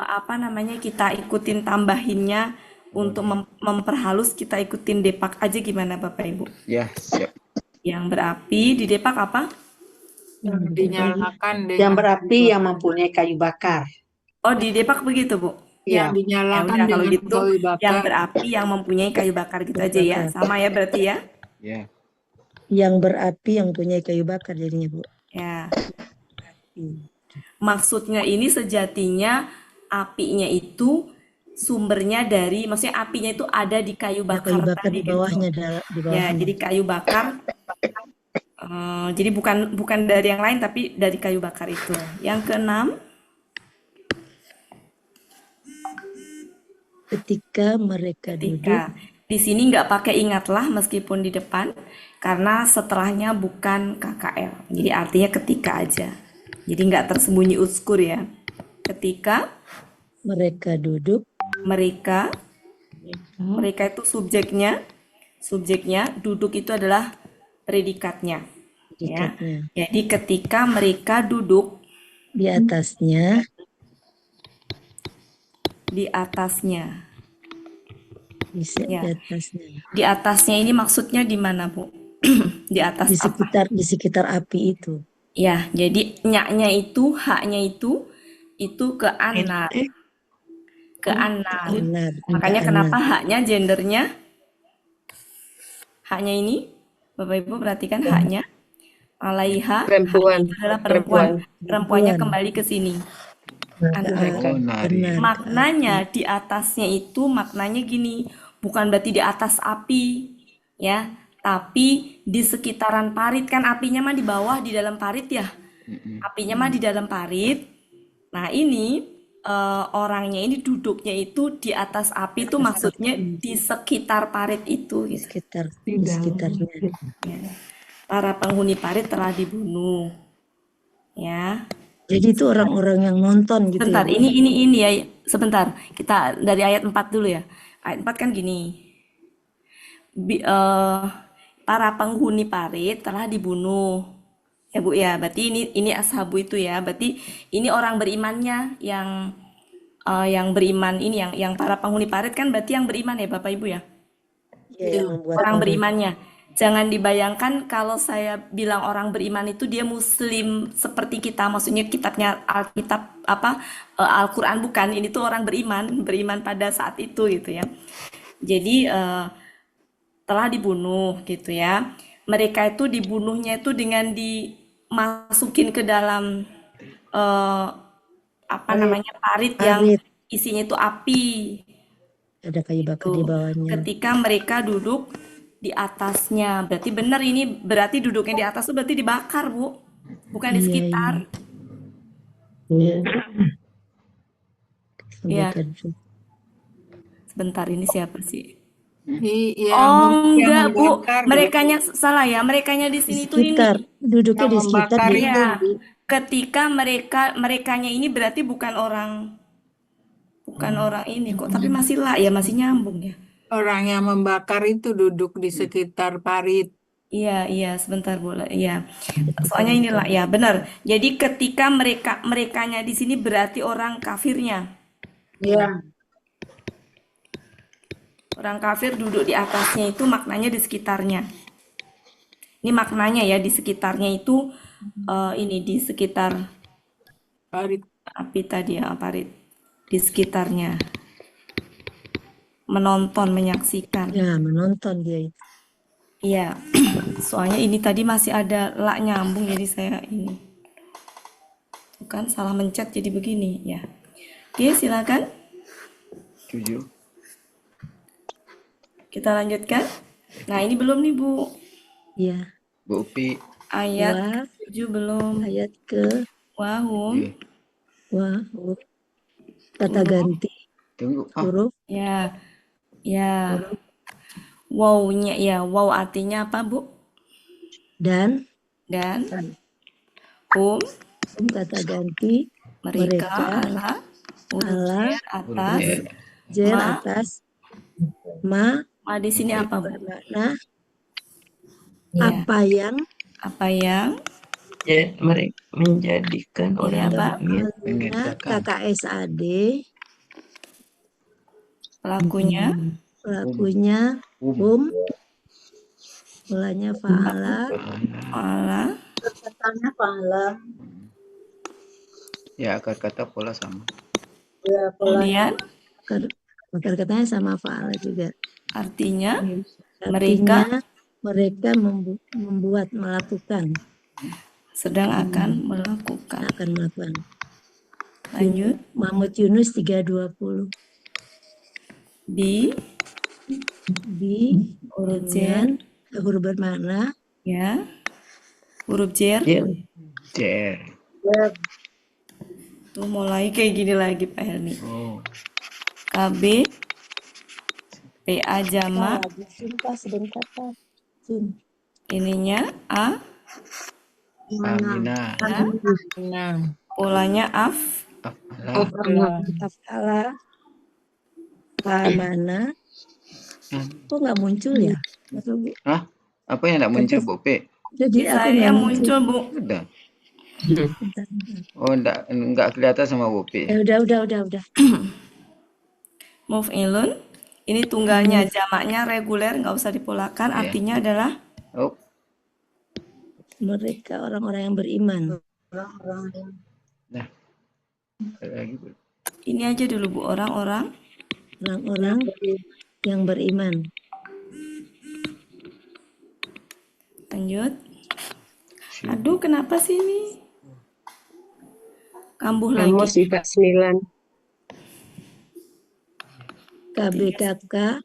apa namanya, kita ikutin tambahinnya untuk memperhalus, kita ikutin depak aja, gimana Bapak Ibu? Ya, siap. Yang berapi di depak apa? Dinyalakan yang berapi yang mempunyai kayu bakar. Oh, di depak begitu Bu? Ya, Ya dinyalakan udah, kalau dengan gitu kayu bakar. yang berapi yang mempunyai kayu bakar gitu aja ya. Sama ya berarti ya? Ya. Yang berapi yang mempunyai kayu bakar jadinya Bu. Ya. Maksudnya ini sejatinya apinya itu sumbernya dari, maksudnya apinya itu ada di kayu bakar, kayu bakar tadi di bawahnya, gitu. di bawahnya. Ya, jadi kayu bakar. Jadi bukan dari yang lain, tapi dari kayu bakar itu. Yang keenam, ketika mereka duduk. Di sini nggak pakai ingatlah meskipun di depan, karena setelahnya bukan KKL. Jadi artinya ketika aja. Jadi nggak tersembunyi uskur ya. Ketika mereka duduk. Mereka itu subjeknya, duduk itu adalah predikatnya. Ya. Jadi ketika mereka duduk di atasnya. Ya. Di atasnya ini maksudnya di mana, Bu? Di atas di sekitar api itu. Ya, jadi nyaknya itu, haknya itu ke anar. Ke anar. Makanya kenapa haknya, gendernya? Haknya ini, Bapak Ibu perhatikan haknya. Alaiha, perempuan. Adalah perempuan. Perempuannya kembali ke sini. Maknanya di atasnya itu maknanya gini, bukan berarti di atas api, ya, tapi di sekitaran parit. Kan apinya mah di bawah, di dalam parit ya. Apinya mah di dalam parit. Nah ini orangnya ini duduknya itu di atas api, itu maksudnya di sekitar parit itu. Gitu. Di sekitarnya. Ya. Para penghuni parit telah dibunuh. Ya. Jadi itu orang-orang yang nonton gitu ya, Sebentar, Bu? ini ya, sebentar. Kita dari ayat 4 dulu ya. Ayat 4 kan gini. Para penghuni parit telah dibunuh. Ya Bu ya, berarti ini ashabu itu ya. Berarti ini orang berimannya yang beriman ini yang para penghuni parit kan berarti yang beriman ya Bapak Ibu ya. Iya, yang membuat Orang parit. berimannya. Jangan dibayangkan kalau saya bilang orang beriman itu dia muslim seperti kita, maksudnya kitabnya Alkitab Al-Qur'an, bukan. Ini tuh orang beriman pada saat itu gitu ya. Jadi telah dibunuh gitu ya. Mereka itu dibunuhnya itu dengan dimasukin ke dalam parit yang Parit. isinya itu api. Ada kayu bakar di bawahnya. Ketika mereka duduk di atasnya, berarti benar ini berarti duduknya di atas itu berarti dibakar, Bu. Bukan di Iya, sekitar. iya. Iya. Sampai tadi. Sebentar, ini siapa sih? Iya, Oh, yang enggak, Bu. membakar Merekanya salah ya. Merekanya di Di sini tuh ini. sekitar, duduknya yang di sekitar. membakar Jadi itu, Iya. Bu. Ketika merekanya ini berarti bukan orang ini kok, tapi masih ya, masih nyambung ya. Orang yang membakar itu duduk di sekitar parit. Iya, sebentar Bu. Iya. Soalnya inilah ya, benar. Jadi ketika merekanya di sini berarti orang kafirnya. Iya. Orang kafir duduk di atasnya itu maknanya di sekitarnya. Ini maknanya ya, di sekitarnya itu ini di sekitar Parit. api tadi ya, parit. Di sekitarnya. Menonton, menyaksikan. ya menonton dia itu. Iya. Soalnya ini tadi masih ada la nyambung jadi saya ini. Bukan salah mencet jadi begini ya. Oke, silakan. 7. Kita lanjutkan. Nah, ini belum nih, Bu. Iya. Bu Upi. Ayat 7 belum. Ayat ke Wahum. huruf kata Huruf. ganti. Tunggu. Huruf Ya. Wow-nya ya, wow artinya apa, Bu? dan Hum, kata ganti mereka, Allah, huruf Allah, jer atas, jer ma, atas, ma di sini apa, Bu? bermakna Ya. apa yang Ya, mereka menjadikan Ini orang apa? mukmin Mengerjakan. KKSAD Pelakunya mulanya fa'ala Allah. Katanya pahala. Ya, akar kata pola sama. Ya, Kemudian akar katanya sama fa'ala juga. artinya Artinya mereka membuat, melakukan, sedang akan melakukan. Lanjut. Muhammad Yunus 3:20. Bi huruf dengan huruf bermakna ya. Huruf jer. Jer. Tuh mulai kayak gini lagi Pak Helmi. Oh. KB PA jama. Ininya A. Aminah. Polanya afala mana kok nggak muncul ya? Hah? Apa yang nggak muncul, Bu P? Jadi aku saya nggak muncul, Bu. Udah. Bentar. Oh, enggak kelihatan sama Bu P. Udah. Move ilun. Ini tunggalnya, jamaknya reguler, nggak usah dipolakan. Iya. Artinya adalah mereka orang-orang yang beriman. Nah, lagi Bu. Ini aja dulu Bu, orang-orang yang beriman. Lanjut. Aduh, kenapa sih ini? Kambuh lagi. Amos 49. KBKK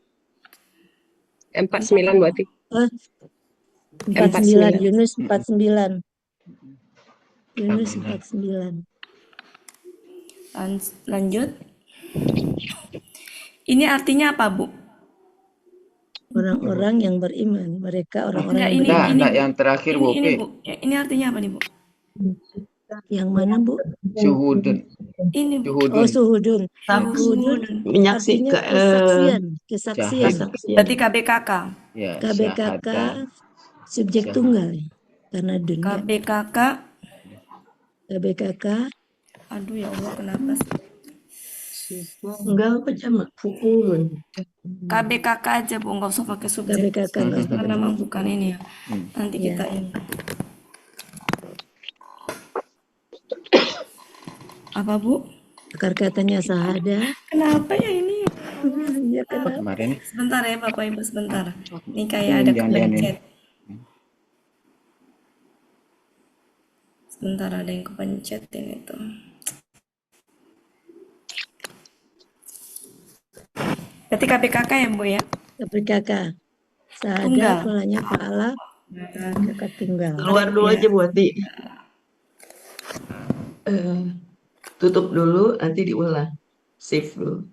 49 berarti. 49 Yunus 49. Yunus 49. Lanjut. Ini artinya apa, Bu? Orang-orang yang beriman. Mereka orang-orang yang Enggak, beriman. Nah, yang terakhir Bu P. Ini artinya apa nih, Bu? Yang mana, Bu? Syuhudun. Ini Bu, Oh, Syuhudun. suhudun. Saksi Suhudun artinya menyaksikan kesaksian. Syahad. kesaksian. berarti KBKK. Ya, KBKK syahada. subjek Syahad. tunggal ya. Karena dunia. KBKK, KBKK aduh ya Allah kenapa sih? Enggak apa jamak fukulun. KBKK aja Bu, nggak usah pakai subjek. KBKK nggak usah Karena memang bukan ini ya. Nanti Iya. kita ini. Apa Bu? akar katanya sahada. Kenapa ya ini? Iya, kenapa? Kemarin Sebentar ya Bapak Ibu, sebentar. Ini kayak ada jangan kepencet. Sebentar ada yang kepencet ini tuh. Berarti KBKK ya Bu ya? KBKK sahada Tunggal. polanya pahala KBKK tunggal. Keluar dulu aja buat tutup dulu, nanti diulang. Save dulu.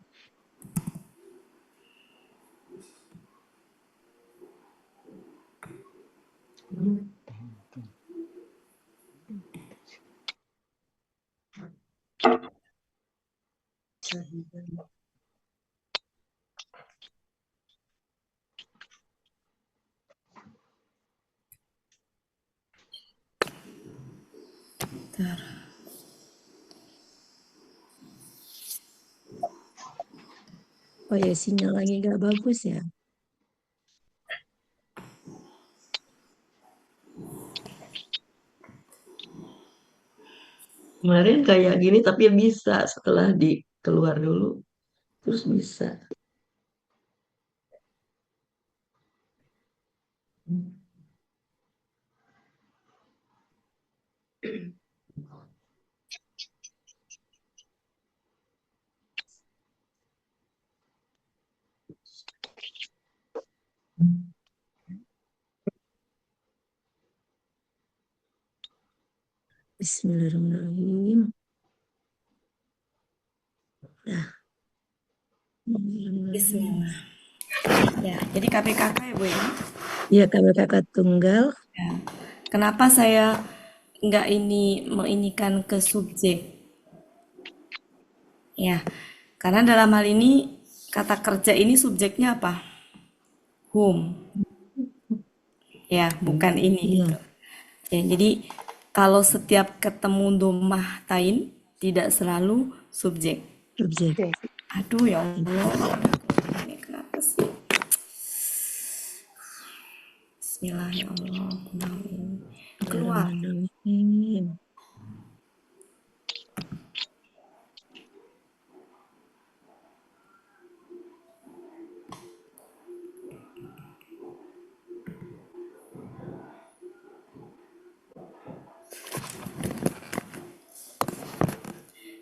Bentar. Oh ya, sinyal lagi nggak bagus ya. Kemarin kayak gini tapi bisa setelah keluar dulu terus bisa. Bismillahirrahmanirrahim. Nah. Bismillah. Ya, jadi KBKK ya Bu ya? Iya, KBKK tunggal. Ya. Kenapa saya nggak menginikan ke subjek? Ya, karena dalam hal ini kata kerja ini subjeknya apa? Whom. Ya, bukan ini gitu. Ya, jadi kalau setiap ketemu domah tain tidak selalu subjek. Subjek. Aduh ya Allah, ini kenapa sih? Bismillah ya Allah, keluar.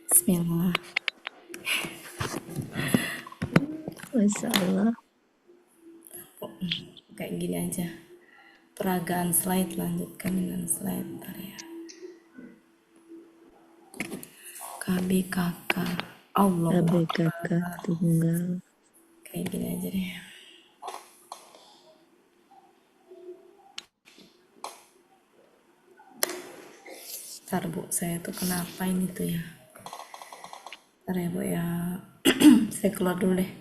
Bismillah. Masya Allah. Kayak gini aja. Peragaan slide, lanjutkan dengan slide. Bentar ya. KBKK. Allah. KBKK tunggal. Kayak gini aja deh. Bentar Bu, saya tuh kenapa ini tuh ya? Bentar ya Bu ya. Saya keluar dulu deh.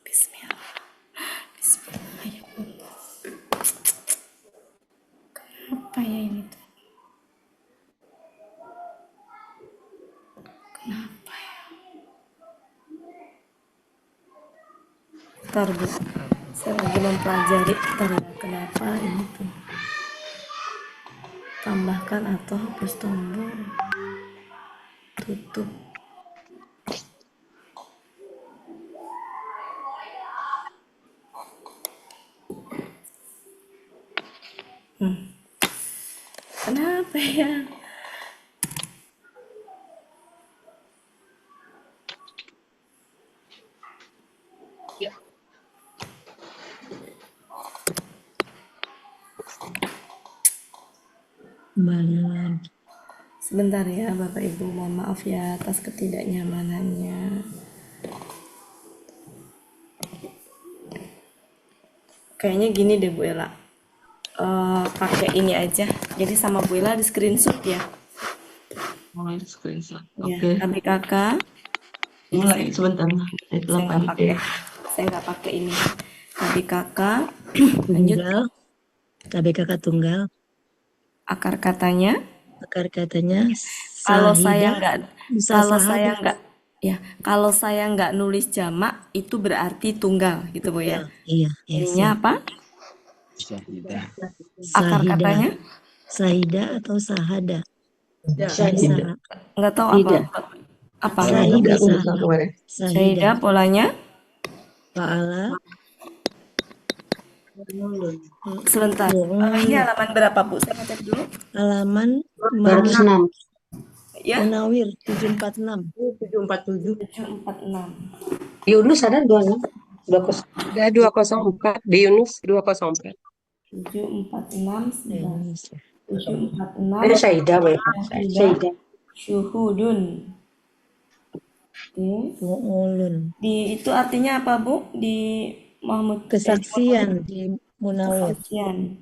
Bismillah. Bismillah ya Allah. Kenapa ya ini tuh? Kenapa ya? Bentar Bu, saya lagi mempelajari. Bentar ya, kenapa ini tuh? Tambahkan atau hapus tombol. Tutup. Kenapa ya? Kembali lagi. Sebentar ya Bapak Ibu, mohon maaf ya atas ketidaknyamanannya. Kayaknya gini deh Bu Ella. Pakai ini aja. Jadi sama Bu Ella di screenshot ya. Mulai screenshot. Ya, Oke. KBKK. Mulai sebentar. Saya nggak pakai. Saya nggak pakai ini. KBKK. Lanjut. Tunggal. KBKK tunggal. Akar katanya. Akar katanya Kalau sahida. Kalau saya nggak nulis jamak itu berarti tunggal gitu Bu ya. Iya. Ininya apa? Syahidah. Akar Sahida. katanya? Sahida atau sahada? Sahida. Nggak tahu apa? Sahida. Sahida polanya? Fa'ala. Sebentar. Ini halaman berapa Bu? Saya ngecek dulu. Halaman 206. Ya. Munawir 746. 746. Yunus ada 26. 20. Ada 204 di Yunus 204. 746 Ada Saidah, Pak. Saidah. Syuhudun. Mu'ulun. Di itu artinya apa Bu? Di Mahmud Kesaksian di Munawir. kesaksian.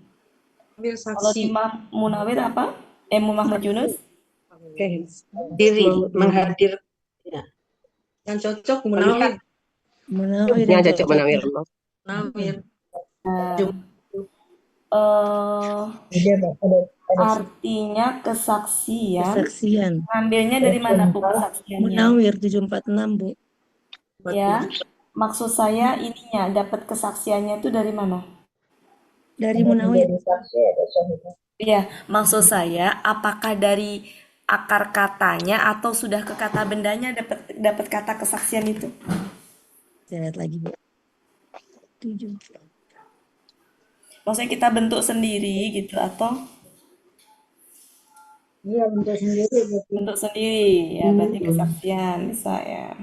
Kalau di Munawir apa? Muhammad Yunus? Diri, menghadir. Ya. Yang cocok Munawir. Munawir. Yang cocok Munawir. Artinya kesaksian. Ngambilnya dari mana Bu kesaksiannya? Munawir 746 Bu. Ya, maksud saya ininya dapat kesaksiannya itu dari mana? Dari Munawir. Iya, maksud saya apakah dari akar katanya atau sudah ke kata bendanya dapat kata kesaksian itu? Saya lihat lagi Bu. 7. Maksudnya kita bentuk sendiri gitu atau? Iya, bentuk sendiri. Bentuk sendiri, ya berarti kesaksian bisa ya.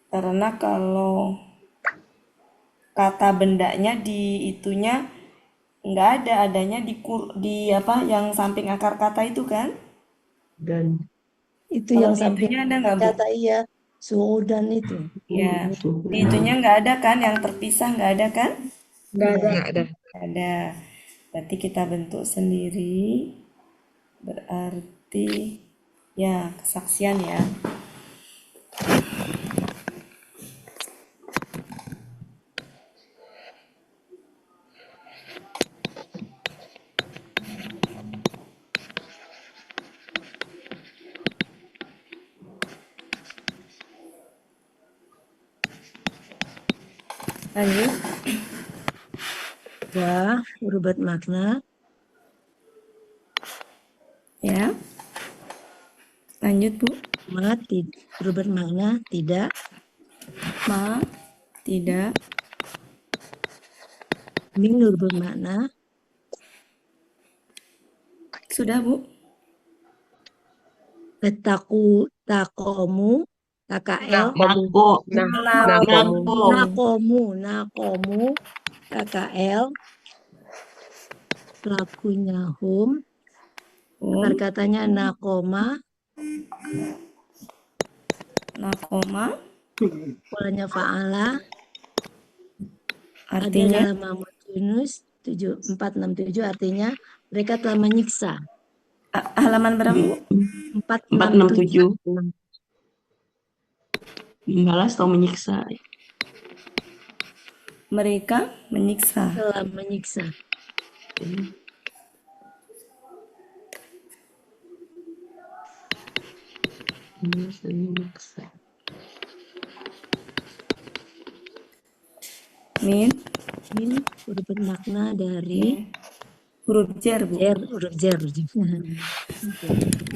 Karena kalau kata bendanya di itunya nggak ada, adanya di apa yang samping akar kata itu kan? Dan Itu Kalau yang di samping itunya ada nggak Bu? kata iya. Suudan itu. Ya, di itunya nggak ada kan, yang terpisah nggak ada kan? Nggak ada. Nggak ada. Ada. Berarti kita bentuk sendiri. Berarti ya kesaksian ya. Lanjut. Wah, berubah makna. Ya. Lanjut Bu. Berubah makna tidak. Tidak. Min berubah makna. Sudah Bu. Takomu. KKL. Nakomu. KKL. Pelakunya hum. Akar katanya nakoma. Polanya fa'ala. Artinya dalam Mahmud Yunus 7467 artinya mereka telah menyiksa. halaman berapa Bu? 467. Membalas atau menyiksa. Mereka menyiksa. Telah menyiksa. Min huruf makna dari huruf jar Bu. Huruf jar.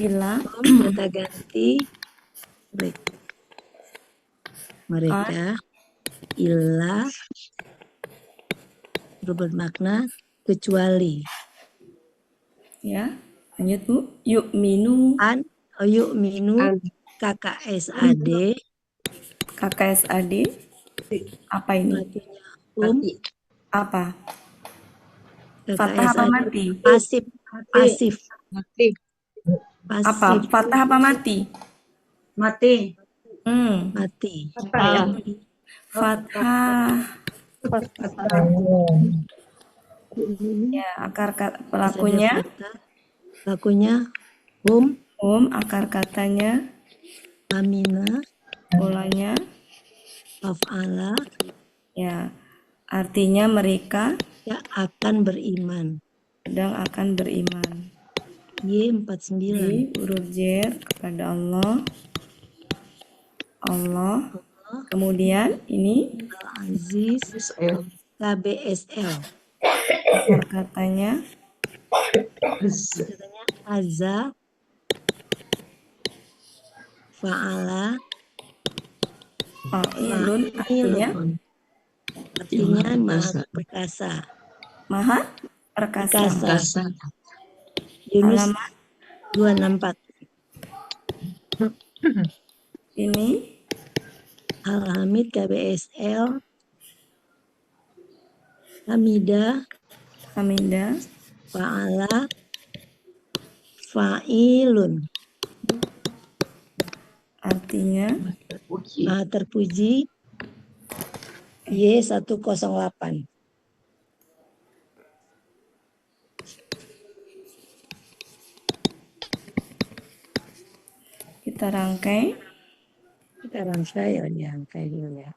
Ila kata ganti mereka illa huruf makna kecuali. Ya, lanjut Bu. Yu'minu Yu'minu KKSAD KKSAD. Apa ini? Matinya Apa? Fathah apa KKSAD mati? pasif. Pasif. Mati. Apa? Pasif. Fathah apa mati? Mati. Mati. Apa ya? Fathah. Ya, akar pelakunya. Pelakunya hum. Akar katanya. Amina. Polanya. Af'ala. Ya, artinya mereka Ya akan beriman. sedang akan beriman. Y49. Huruf J kepada Allah. Kemudian ini Al-Aziz. KBSL. akar katanya. Katanya Azza. Fa'ala. Fa'ilun Artinya maha perkasa. Maha perkasa. Yunus Halaman 264. ini Al-Hamid KBSL. Hamidah. Fa'ala. Fa'ilun. artinya Maha terpuji. Y108. kita rangkai. Ya, dirangkai dulu ya.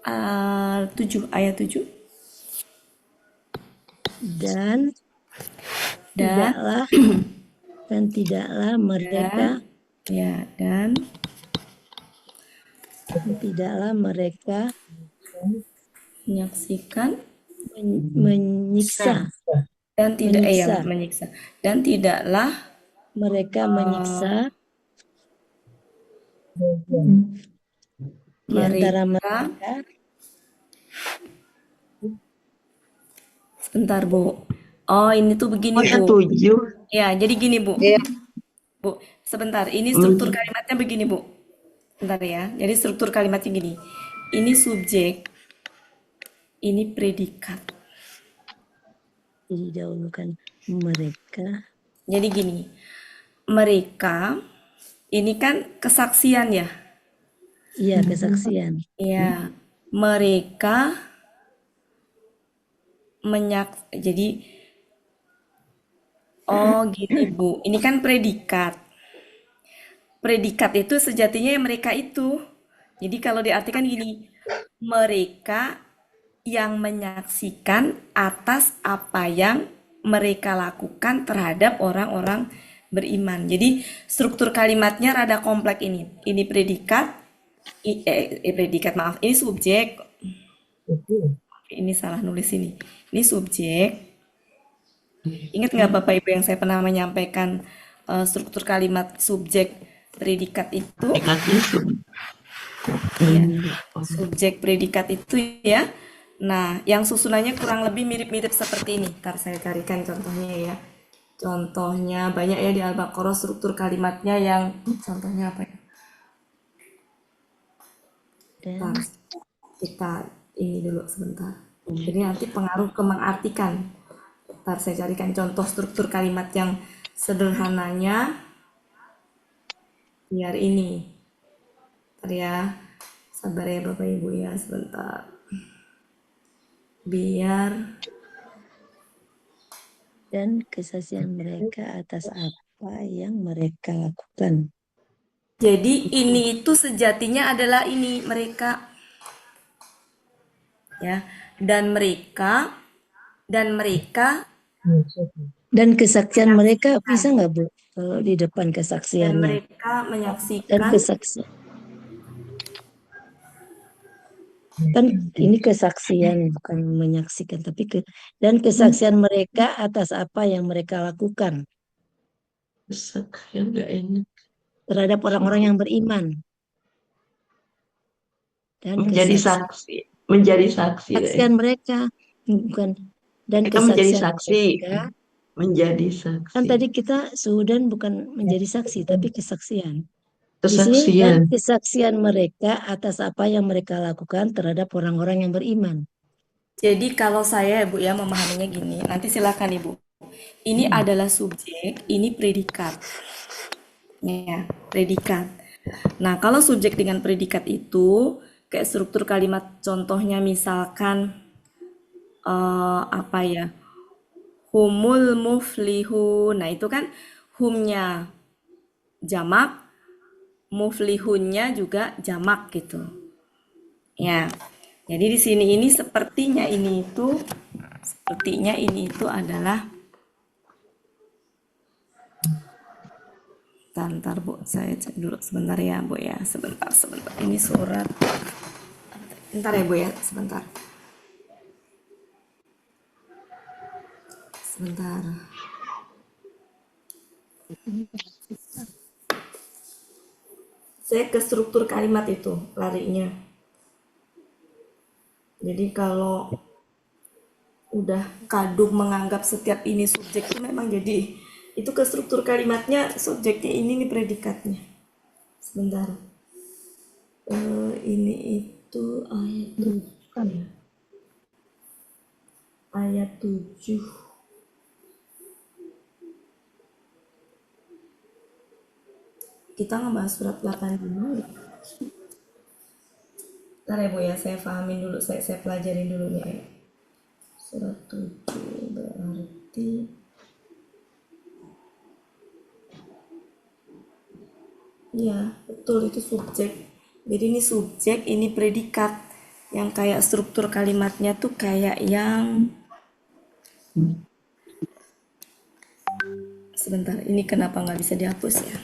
7 ayat 7. Dan tidaklah mereka tidaklah mereka menyaksikan menyiksa dan menyiksa dan tidaklah mereka menyiksa di antara mereka. Sebentar, Bu. Oh, ini tuh begini, Bu. 7. Ya, jadi gini, Bu. Bu, sebentar. Ini struktur kalimatnya begini, Bu. Bentar ya. Jadi struktur kalimatnya gini. Ini subjek, ini predikat. Jadi dahulukan mereka. Jadi gini. Mereka ini kan kesaksian ya. Iya, kesaksian. Iya. Mereka jadi gini, Bu. Ini kan predikat. Predikat itu sejatinya yang mereka itu. Jadi kalau diartikan gini, mereka yang menyaksikan atas apa yang mereka lakukan terhadap orang-orang beriman. Jadi struktur kalimatnya rada kompleks ini. Ini predikat, ini subjek. Ini salah nulis ini. Ini subjek. Ingat nggak Bapak Ibu yang saya pernah menyampaikan struktur kalimat subjek predikat itu? Ya, subjek predikat itu ya. Nah, yang susunannya kurang lebih mirip-mirip seperti ini. Ntar saya carikan contohnya ya. Contohnya banyak ya di Al-Baqarah struktur kalimatnya yang contohnya apa ya? Ntar kita ini dulu sebentar. Jadi nanti pengaruh ke mengartikan. Ntar saya carikan contoh struktur kalimat yang sederhananya. Biar ini. Ntar ya. Sabar ya Bapak Ibu ya sebentar. Biar. Dan kesaksian mereka atas apa yang mereka lakukan. Jadi ini itu sejatinya adalah ini mereka. Ya, dan mereka dan kesaksian mereka bisa nggak Bu kalau di depan kesaksiannya? Dan mereka menyaksikan. Dan kesaksian. Kan ini kesaksian bukan menyaksikan tapi dan kesaksian mereka atas apa yang mereka lakukan. Kesaksian nggak enak. Terhadap orang-orang yang beriman. Dan menjadi saksi. Kesaksian mereka bukan dan mereka menjadi kesaksian saksi. mereka, menjadi saksi. kan tadi kita sudan bukan menjadi saksi tapi kesaksian. Di sini dan Kesaksian. kesaksian mereka atas apa yang mereka lakukan terhadap orang-orang yang beriman. Jadi kalau saya Bu ya memahaminya gini, nanti silakan Ibu. Ini adalah subjek, ini predikat. Ya, predikat. Nah, kalau subjek dengan predikat itu kayak struktur kalimat contohnya misalkan apa ya? Humul muflihun. Nah, itu kan humnya jamak, muflihunnya juga jamak gitu. Ya. Jadi di sini ini sepertinya ini itu adalah Bentar Bu, saya cek dulu sebentar ya Bu ya, sebentar. Ini surat. Bentar ya Bu ya, sebentar. Saya ke struktur kalimat itu larinya. Jadi kalau udah kadung menganggap setiap ini subjek itu memang jadi itu ke struktur kalimatnya subjeknya ini nih predikatnya. Sebentar. Ini itu ayat 7. Ayat 7. Kita ngebahas surat 85. Bentar ya Bu ya, saya pahamin dulu, saya pelajarin dulu nih ayat. Surat 7 berarti ya, betul itu subjek. Jadi ini subjek, ini predikat. Yang kayak struktur kalimatnya tuh kayak yang sebentar, ini kenapa nggak bisa dihapus ya?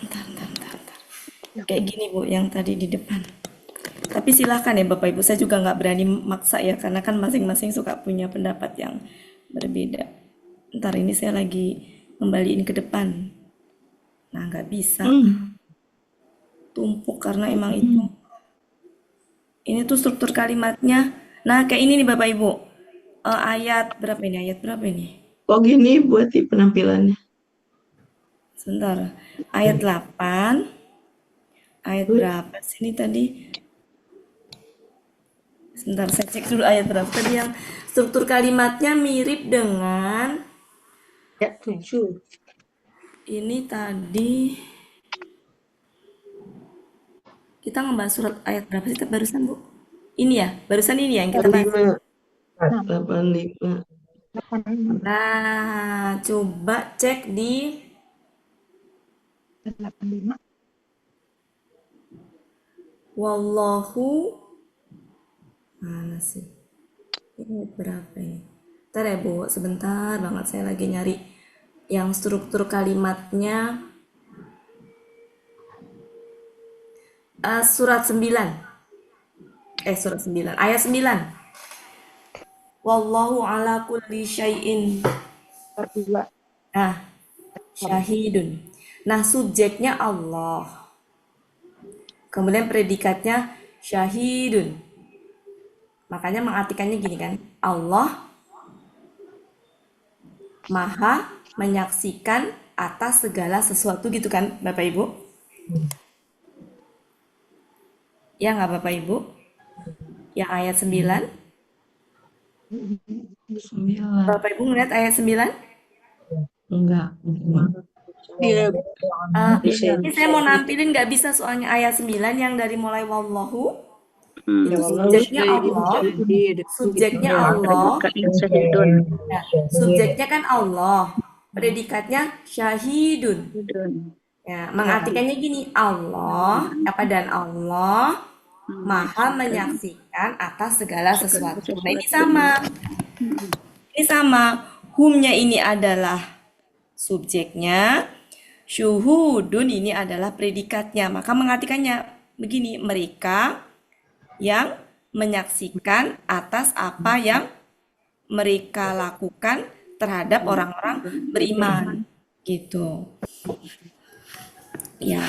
Bentar. Kayak gini Bu, yang tadi di depan. Tapi silakan ya Bapak Ibu, saya juga nggak berani maksa ya, karena kan masing-masing suka punya pendapat yang berbeda. Ntar ini saya lagi kembaliin ke depan. Nah, nggak bisa. Tumpuk karena emang itu. Ini tuh struktur kalimatnya. Nah, kayak ini nih Bapak Ibu. Ayat berapa ini? Kok gini buat di penampilannya? Sebentar. Ayat 8. Ayat berapa sih ini tadi? Sebentar, saya cek dulu ayat berapa. Tadi yang struktur kalimatnya mirip dengan Ayat 7. ini tadi. Kita ngebahas surat ayat berapa sih barusan Bu? Ini ya, barusan ini ya yang kita bahas. 85. Nah, coba cek di 85. Wallahu mana sih? Ini berapa ini? Ntar ya Bu, sebentar banget saya lagi nyari yang struktur kalimatnya. Surat 9. Surat 9. Ayat 9. Wallahu ala kulli syai'in. Nah, syahidun. Nah, subjeknya Allah. Kemudian predikatnya syahidun. Makanya mengartikannya gini kan. Allah maha menyaksikan atas segala sesuatu gitu kan Bapak Ibu. Ya nggak Bapak Ibu? Yang ayat 9. Bapak Ibu ngeliat ayat 9? Enggak. Iya. Ini saya mau nampilin nggak bisa soalnya ayat 9 yang dari mulai wallahu. Itu subjeknya Allah. Subjeknya Allah. Subjeknya kan Allah. Predikatnya syahidun. Ya, mengartikannya gini, Allah dan Allah maha menyaksikan atas segala sesuatu. Nah, ini sama. Humnya ini adalah subjeknya, syuhudun ini adalah predikatnya. Maka mengartikannya begini, mereka yang menyaksikan atas apa yang mereka lakukan terhadap orang-orang beriman. Gitu. Ya.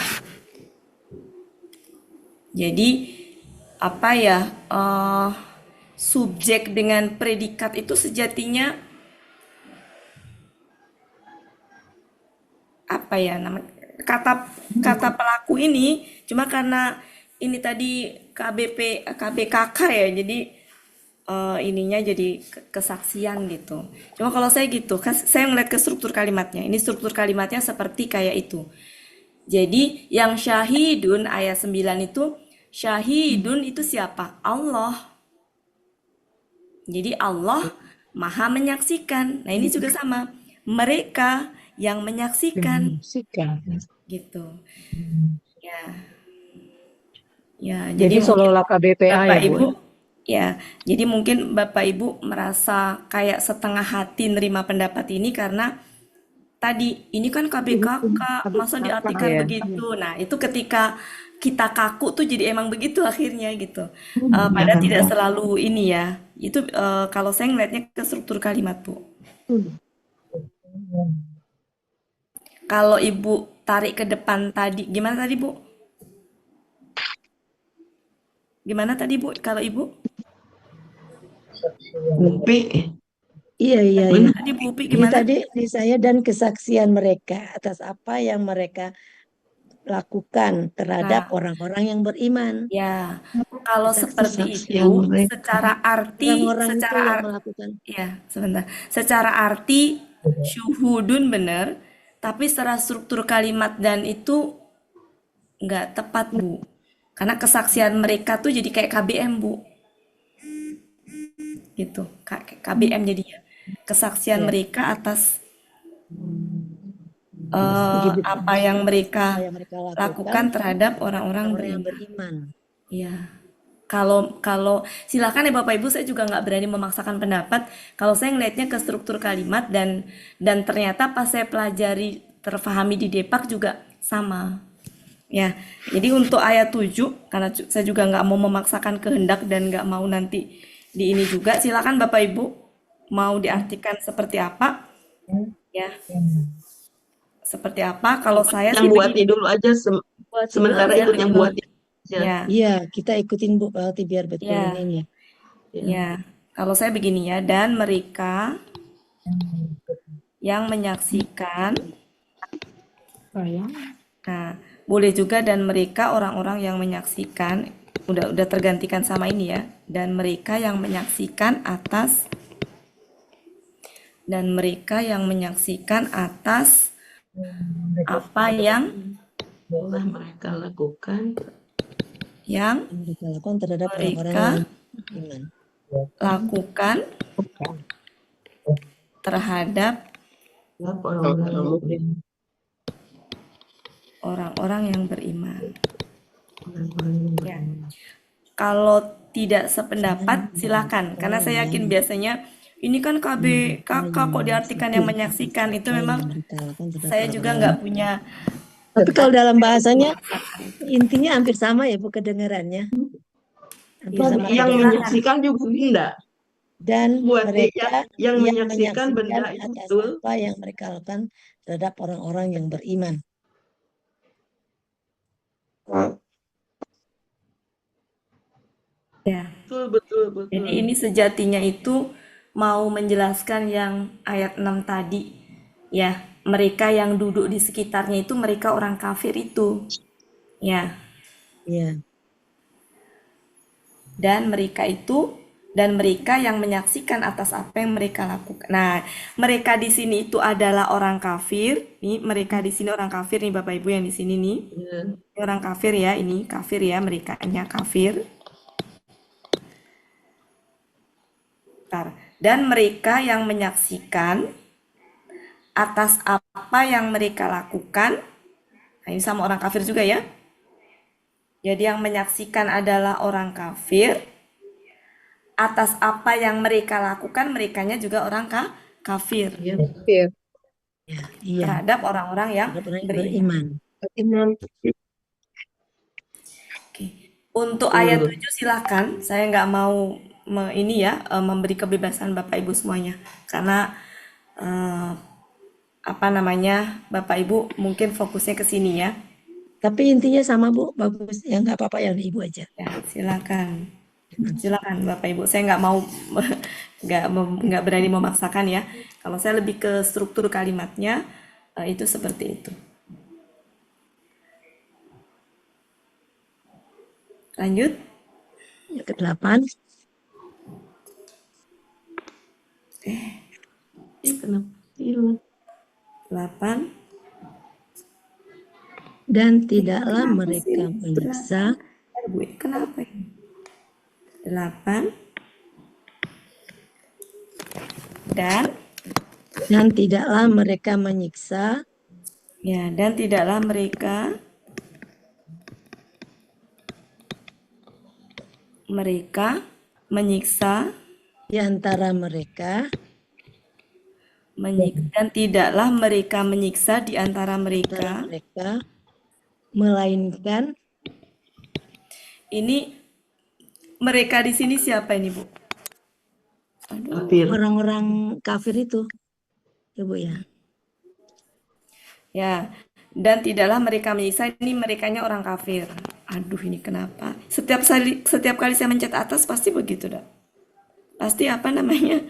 Jadi apa ya? Subjek dengan predikat itu sejatinya apa ya namanya? kata kata pelaku ini, cuma karena ini tadi KBKK ya, jadi ininya jadi kesaksian gitu. Cuma kalau saya gitu, kan saya ngeliat ke struktur kalimatnya. Ini struktur kalimatnya seperti kayak itu. Jadi yang syahidun ayat 9 itu, syahidun itu siapa? Allah. Jadi Allah maha menyaksikan. Nah ini juga sama. Mereka yang menyaksikan gitu. Ya. Ya, Jadi jadi mungkin seolah-olah KBPA Bapak ya, Bu. Ibu ya, jadi mungkin Bapak Ibu merasa kayak setengah hati nerima pendapat ini karena tadi ini kan KBKK, masa diartikan ya. begitu. Nah, itu ketika kita kaku tuh jadi emang begitu akhirnya gitu. Padahal tidak selalu ini ya. Itu kalau saya ngeliatnya ke struktur kalimat, Bu. Kalau Ibu tarik ke depan tadi, gimana tadi, Bu? Gimana tadi, Bu? Kalau Ibu? Upi. Iya. Tadi Bu Upi Ini gimana? tadi di saya dan kesaksian mereka atas apa yang mereka lakukan terhadap Nah, orang-orang yang beriman. ya, kalau seperti Kesaksian itu, mereka. secara arti, Orang-orang itu yang melakukan. ya, sebentar. Secara arti syuhudun benar, tapi secara struktur kalimat dan itu nggak tepat, Bu. Karena kesaksian mereka tuh jadi kayak KBM, Bu. Gitu, KBM jadinya. Kesaksian Ya. mereka atas Begitu apa yang mereka apa yang mereka lakukan lakukan terhadap orang-orang orang yang beriman. beriman. Iya. Kalau silakan ya Bapak Ibu, saya juga nggak berani memaksakan pendapat. Kalau saya ngelihatnya ke struktur kalimat dan ternyata pas saya pelajari terfahami di Depak juga sama. Ya, jadi untuk ayat 7, karena saya juga nggak mau memaksakan kehendak dan nggak mau nanti di ini juga, silakan Bapak Ibu mau diartikan seperti apa? Ya, seperti apa? Kalau saya Yang sih buati begini. dulu aja, Buat sementara Saya ikut yang dulu. buati aja. Ya, Iya, kita ikutin Bu Balti biar betul ya. ini ya. Ya, kalau saya begini ya, dan mereka yang menyaksikan, nah, boleh juga dan mereka orang-orang yang menyaksikan, udah tergantikan sama ini ya, dan mereka yang menyaksikan atas, dan mereka yang menyaksikan atas apa yang Telah mereka lakukan Yang mereka lakukan terhadap orang-orang mereka yang beriman. lakukan terhadap orang-orang yang beriman. Ya. Kalau tidak sependapat, silakan. Karena saya yakin biasanya ini kan KBKK kok diartikan yang menyaksikan. Itu memang saya juga nggak punya. Tapi kalau dalam bahasanya intinya hampir sama ya Bu kedengarannya. Hampir sama yang kedengarannya. menyaksikan juga benda. Dan Buat mereka yang yang menyaksikan benda menyaksikan itu atas betul. apa yang mereka lakukan terhadap orang-orang yang beriman. Ya. Betul. Jadi ini sejatinya itu mau menjelaskan yang ayat 6 tadi. Ya, mereka yang duduk di sekitarnya itu mereka orang kafir itu. Ya. Iya. Dan mereka yang menyaksikan atas apa yang mereka lakukan. Nah, mereka di sini itu adalah orang kafir. Nih, mereka di sini orang kafir nih Bapak Ibu yang di sini nih. Ini orang kafir ya, ini kafir ya, merekanya kafir. Dan mereka yang menyaksikan atas apa yang mereka lakukan. Nah, ini sama orang kafir juga ya. Jadi yang menyaksikan adalah orang kafir. Atas apa yang mereka lakukan, merekanya juga orang kafir. Iya. Terhadap orang-orang yang beriman. Oke. Untuk ayat 7 silakan. Saya nggak mau memberi kebebasan Bapak Ibu semuanya. Karena Bapak Ibu mungkin fokusnya ke sini ya. Tapi intinya sama Bu, bagus. Ya nggak apa-apa yang Ibu aja. Ya, silakan. Silakan Bapak Ibu. Saya nggak mau nggak berani memaksakan ya. Kalau saya lebih ke struktur kalimatnya itu seperti itu. Lanjut. Yang ke-8. Kenapa hilang? 8. Dan tidaklah Kenapa mereka sih? menyiksa. Bu, kenapa ini? 8. Dan tidaklah mereka menyiksa. Ya, dan tidaklah mereka menyiksa Di antara mereka. dan tidaklah mereka menyiksa di antara mereka. Melainkan. Ini mereka di sini siapa ini, Bu? Orang-orang kafir itu. Ya, Bu ya. Ya, dan tidaklah mereka menyiksa, ini merekanya orang kafir. Aduh, ini kenapa? Setiap kali saya mencet atas pasti begitu, dah. Pasti apa namanya?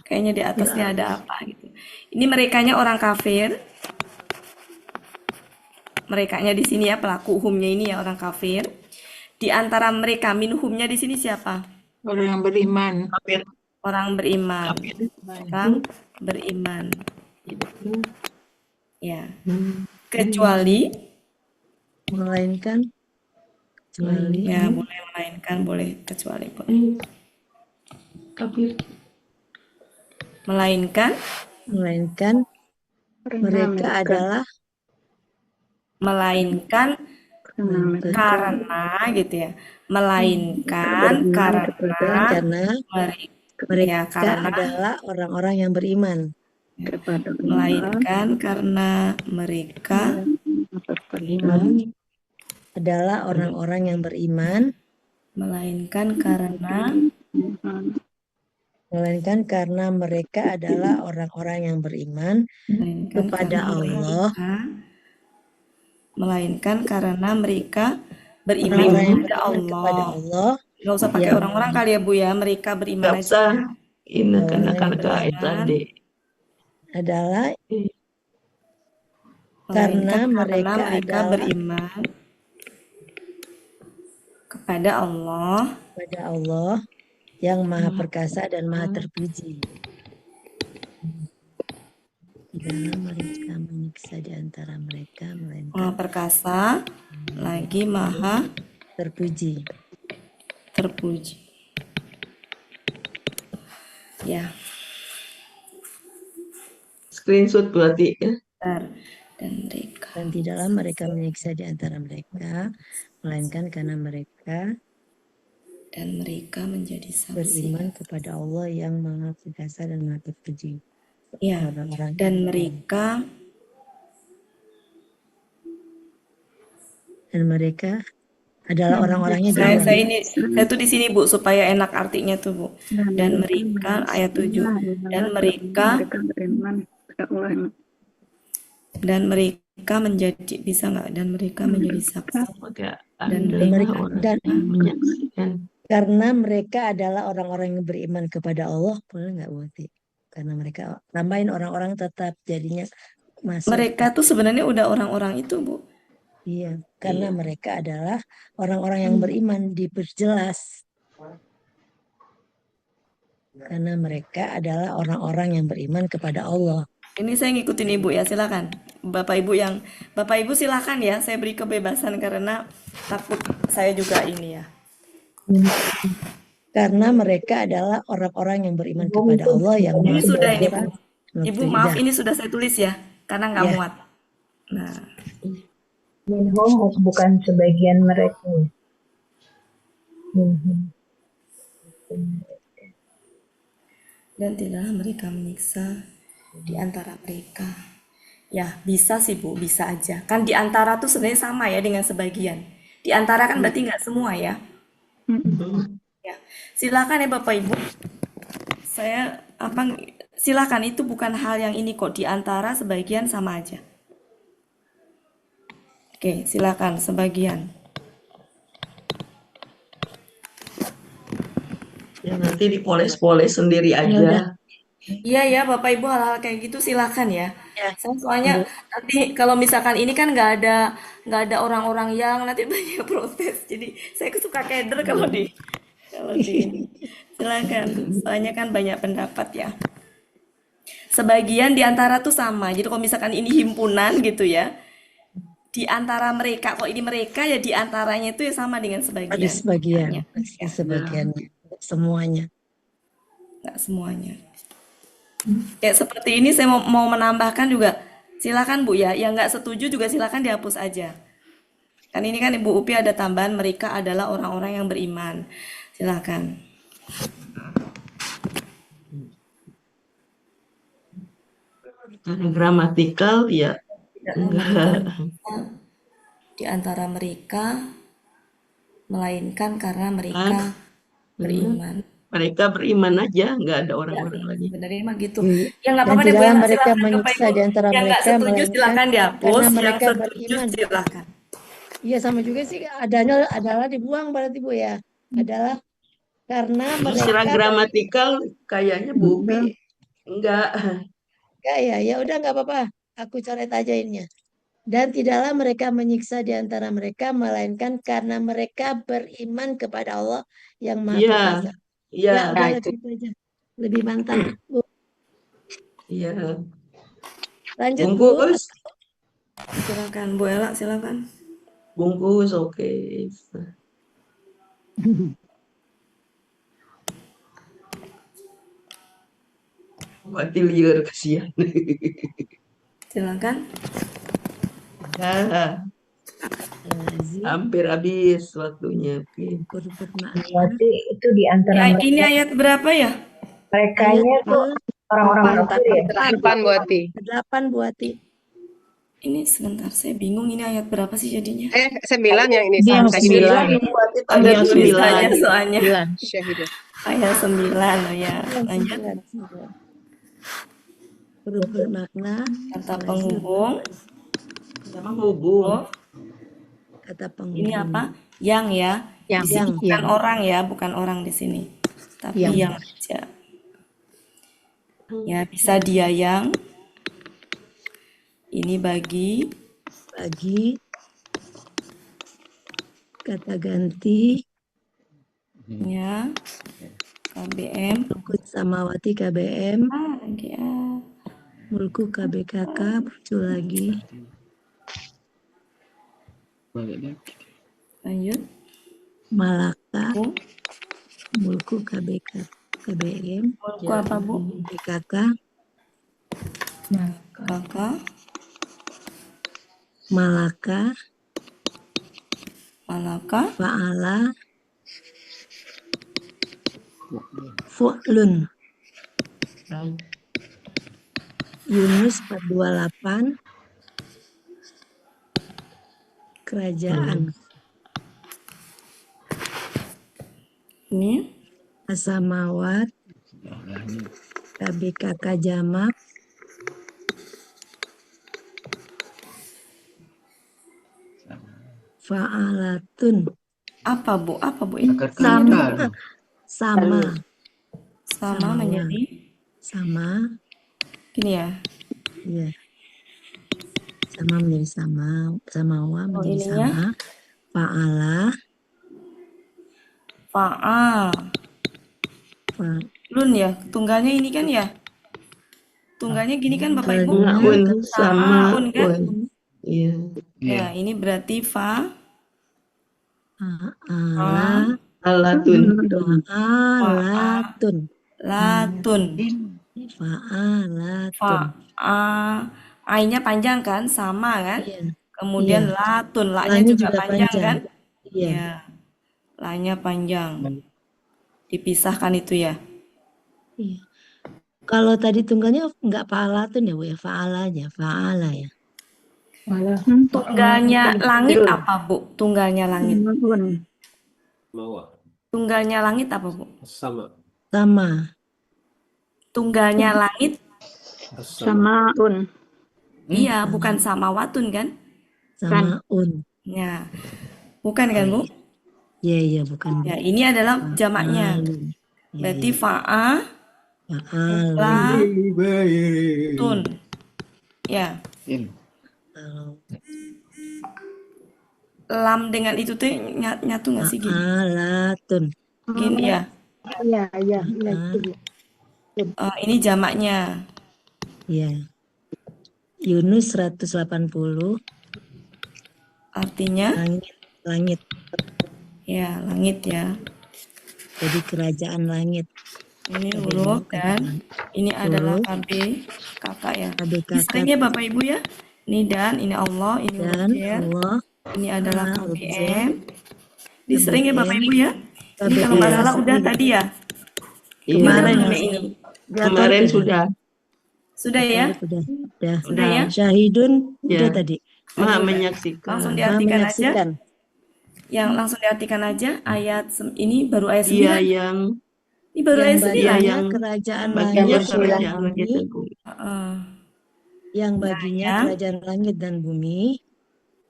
Kayaknya di atasnya ada apa gitu. Ini merekanya orang kafir. Merekanya di sini ya, pelaku humnya ini ya orang kafir. Di antara mereka minhumnya di sini siapa? Orang yang beriman. Orang beriman. Orang beriman. Ya. Kecuali Melainkan. Ya, boleh melainkan, boleh kecuali boleh. Kafir. Melainkan mereka adalah. Melainkan karena gitu ya. Melainkan karena mereka adalah orang-orang yang beriman. Melainkan karena mereka adalah orang-orang yang beriman. Melainkan karena mereka adalah orang-orang yang beriman kepada Allah. Melainkan karena mereka beriman kepada Allah. Nggak usah pakai orang-orang kali ya, Bu ya. Mereka beriman aja. Ini karena itu tadi. Adalah karena mereka beriman kepada Allah. Yang Maha Perkasa dan Maha Terpuji. Tidaklah mereka menyiksa di antara mereka, melainkan Maha Perkasa lagi Maha Terpuji. Ya. Screenshot berarti ya. Dan tidaklah mereka menyiksa di antara mereka, melainkan karena mereka menjadi saksi. Beriman kepada Allah yang Maha Perkasa dan Maha Terpuji. Ya. Dan mereka adalah orang-orangnya. Saya tuh di sini, Bu, supaya enak artinya tuh, Bu. Dan mereka ayat 7. Dan mereka menjadi, bisa nggak? Dan mereka menjadi saksi. Dan menyaksikan. Karena mereka adalah orang-orang yang beriman kepada Allah, boleh nggak, Bu? Karena mereka tambahin orang-orang tetap jadinya masuk. Mereka tuh sebenarnya udah orang-orang itu, Bu. Iya, karena mereka adalah orang-orang yang beriman, diperjelas. Karena mereka adalah orang-orang yang beriman kepada Allah. Ini saya ngikutin Ibu ya, silakan. Bapak Ibu silakan ya, saya beri kebebasan karena takut saya juga ini ya. Karena mereka adalah orang-orang yang beriman kepada Allah yang ini sudah ini, Bu. Ibu maaf, ini sudah saya tulis ya, karena nggak muat. Nah, minhum bukan sebagian mereka. Dan tidaklah mereka menyiksa di antara mereka. Ya, bisa sih, Bu, bisa aja. Kan di antara tuh sebenarnya sama ya dengan sebagian. Di antara kan berarti nggak semua ya. Ya, silakan ya Bapak Ibu. Silakan, itu bukan hal yang ini kok, di antara sebagian sama aja. Oke, silakan sebagian. Ya nanti dipoles-poles sendiri aja. Iya ya, Bapak Ibu hal-hal kayak gitu silakan ya. Ya, Saya soalnya nanti kalau misalkan ini kan nggak ada orang-orang yang nanti banyak protes. Jadi saya suka keder kalau di ini. Silakan. Soalnya kan banyak pendapat ya. Sebagian di antara tuh sama. Jadi kalau misalkan ini himpunan gitu ya, di antara mereka, kalau ini mereka ya di antaranya itu ya sama dengan ada sebagian. sebagian, Ya, pasti sebagiannya, nggak semuanya. nggak semuanya. Kayak seperti ini saya mau menambahkan juga, silakan Bu ya. Yang nggak setuju juga silakan dihapus aja. Kan ini kan Ibu Upi ada tambahan mereka adalah orang-orang yang beriman. Silakan. Karena gramatikal ya Tidak enggak. di antara mereka, melainkan karena mereka beriman. Mereka beriman aja, nggak ada Ya, orang-orang lagi. sebenarnya mah gitu. Iya. Ya nggak Dan apa-apa deh Bu tidaklah Ella, mereka silakan Bapak menyiksa Ibu. di antara Yang nggak mereka, setuju melainkan silakan dihapus, karena yang mereka setuju beriman. silakan. Iya, sama juga sih, adalah dibuang berarti Bu ya. Adalah karena Secara mereka gramatikal kayaknya Bu Upi enggak. ya udah nggak apa-apa. Aku coret aja ininya. Dan tidaklah mereka menyiksa di antara mereka, melainkan karena mereka beriman kepada Allah yang Maha Iya, Perkasa. iya, Ya, udah Nah, lebih itu aja. Lebih mantap, Bu. iya. Lanjut, Bu. Bungkus, Silakan Bu Ella, silakan. bungkus, oke. Berarti liar kasihan. Silakan. Ya, hampir habis waktunya. Oke. Berarti itu di antara Ya, ini ayat berapa ya? mereka-nya tuh orang-orang kafir ya. 8 Bu Ati. 8 Bu Ati. Ini sebentar, saya bingung ini ayat berapa sih jadinya? 9 yang ini Ini yang Syahidin. 9 Ini berarti Ada tadi yang tulisannya 9. soalnya. Syahidin. Ayat 9, oh ya. Lanjut. Huruf bermakna Kata penghubung. Sama hubung. Oh, kata penghubung. ini apa? Yang ya. Di sini bukan orang ya, bukan orang di sini. Tapi yang aja. Ya, bisa dia yang. Ini bagi kata ganti ya. KBM. Mulku samawati KBM, Lagi ya. mulku KBKK, muncul lagi. Lanjut. Malaka, Bu. mulku KBK, KBM, Mulku apa Bu? BKK, Kakak. Malaka, Malaka. Fa'ala, Fu'lun. Yunus 428, kerajaan. Ini Asamawat, KBKK jamak, fa'alatun. apa Bu? Apa Bu? Sama Sama menjadi sama, gini ya. ya. Sama menjadi sama, samawa menjadi ininya? sama, fa'ala, Fa'a. Lun ya, tunggalnya ini kan ya. Tunggalnya gini kan Bapak Ibu? Un sama un kan? un. Iya. Ya, ini berarti fa'ala, Alatun. fa'alatun, latun. fa'alatun. A-nya panjang kan, sama kan? Iya. Kemudian Iya. latun, la-nya La-nya juga juga panjang panjang. kan? Iya. Ya. La-nya panjang. Dipisahkan itu ya. Iya. Kalau tadi tunggalnya nggak fa'alatun ya Bu ya, fa'ala aja, fa'ala ya. Tunggalnya langit apa Bu? Tunggalnya langit. Tunggalnya langit apa Bu? Sama. Tunggalnya langit? Samaun. Iya, bukan samawatun kan? Samaun. Ya. Bukan kan Bu? Iya, bukan. Ya, ini adalah jamaknya. Fa'alun. Iya, Berarti iya. fa'a Fa'alatun. Ya, Kalau lam dengan itu tuh nyatu nggak sih gini? fa'alatun. Gini ya. Iya, iya, iya. Ini jamaknya. Ya. Yunus 180. Artinya Langit. ya langit ya. Jadi kerajaan langit. Ini huruf dan ini adalah KB kakak ya. Ini sering ya Bapak Ibu ya. Ini dan ini Allah, ini huruf Dan J. Allah. Ini adalah huruf J. KBM. Ini sering ya Bapak KBM. Ibu ya. Ini kalau nggak salah udah tadi ya. Kemarin Kemarin sudah. Sudah ya? Sudah ya? Syahidun Ya. udah tadi. Maha menyaksikan. Langsung Maha diartikan aja. menyaksikan. Yang langsung diartikan aja ayat ini baru ayat 9. Dia yang Ini baru ayat 9. baginya kerajaan baginya langit kerajaan dan langit bumi. dan bumi. Yang baginya Yang kerajaan langit dan bumi.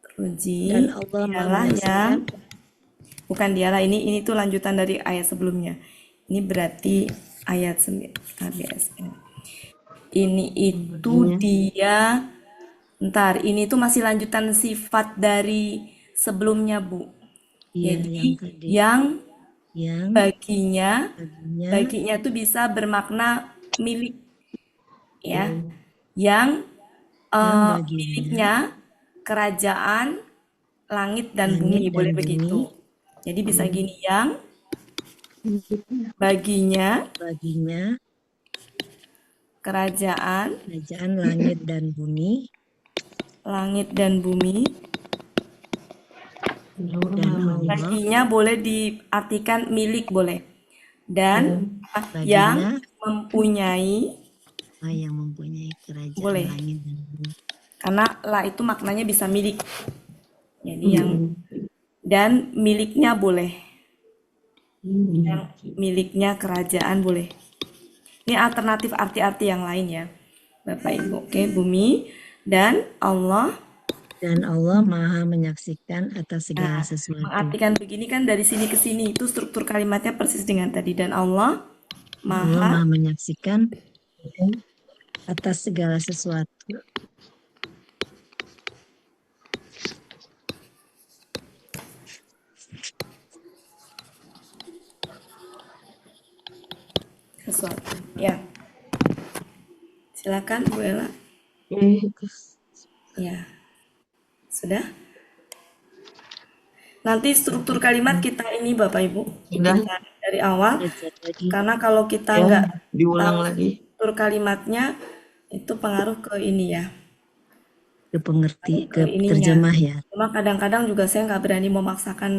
Teruji Dan Allah Maha dialah menyaksikan. yang bukan dialah, ini tuh lanjutan dari ayat sebelumnya. Ini berarti ayat 9 KBSN. Ini itu dia. Ntar, ini tuh masih lanjutan sifat dari sebelumnya, Bu. Iya, Jadi yang baginya tuh bisa bermakna milik, ya. Yang miliknya kerajaan langit dan bumi, boleh begitu. Jadi bisa gini, yang baginya kerajaan langit dan bumi. Dan baginya boleh diartikan milik, boleh. Dan yang mempunyai kerajaan boleh. langit dan bumi. Karena la itu maknanya bisa milik. Jadi yang dan miliknya boleh. Yang miliknya kerajaan boleh. Ini alternatif arti-arti yang lain ya, Bapak Ibu. Oke, bumi dan Allah Maha menyaksikan atas segala sesuatu. Mengartikan begini kan dari sini ke sini itu struktur kalimatnya persis dengan tadi. Dan Allah Maha menyaksikan atas segala sesuatu. Ya. Silakan Bu Ella. Ya. Sudah? Nanti struktur kalimat kita ini Bapak Ibu. Kita dari awal. Karena kalau kita nggak diulang tahu lagi struktur kalimatnya, itu pengaruh ke ini ya. Ke terjemah ya. Cuma kadang-kadang juga saya nggak berani memaksakan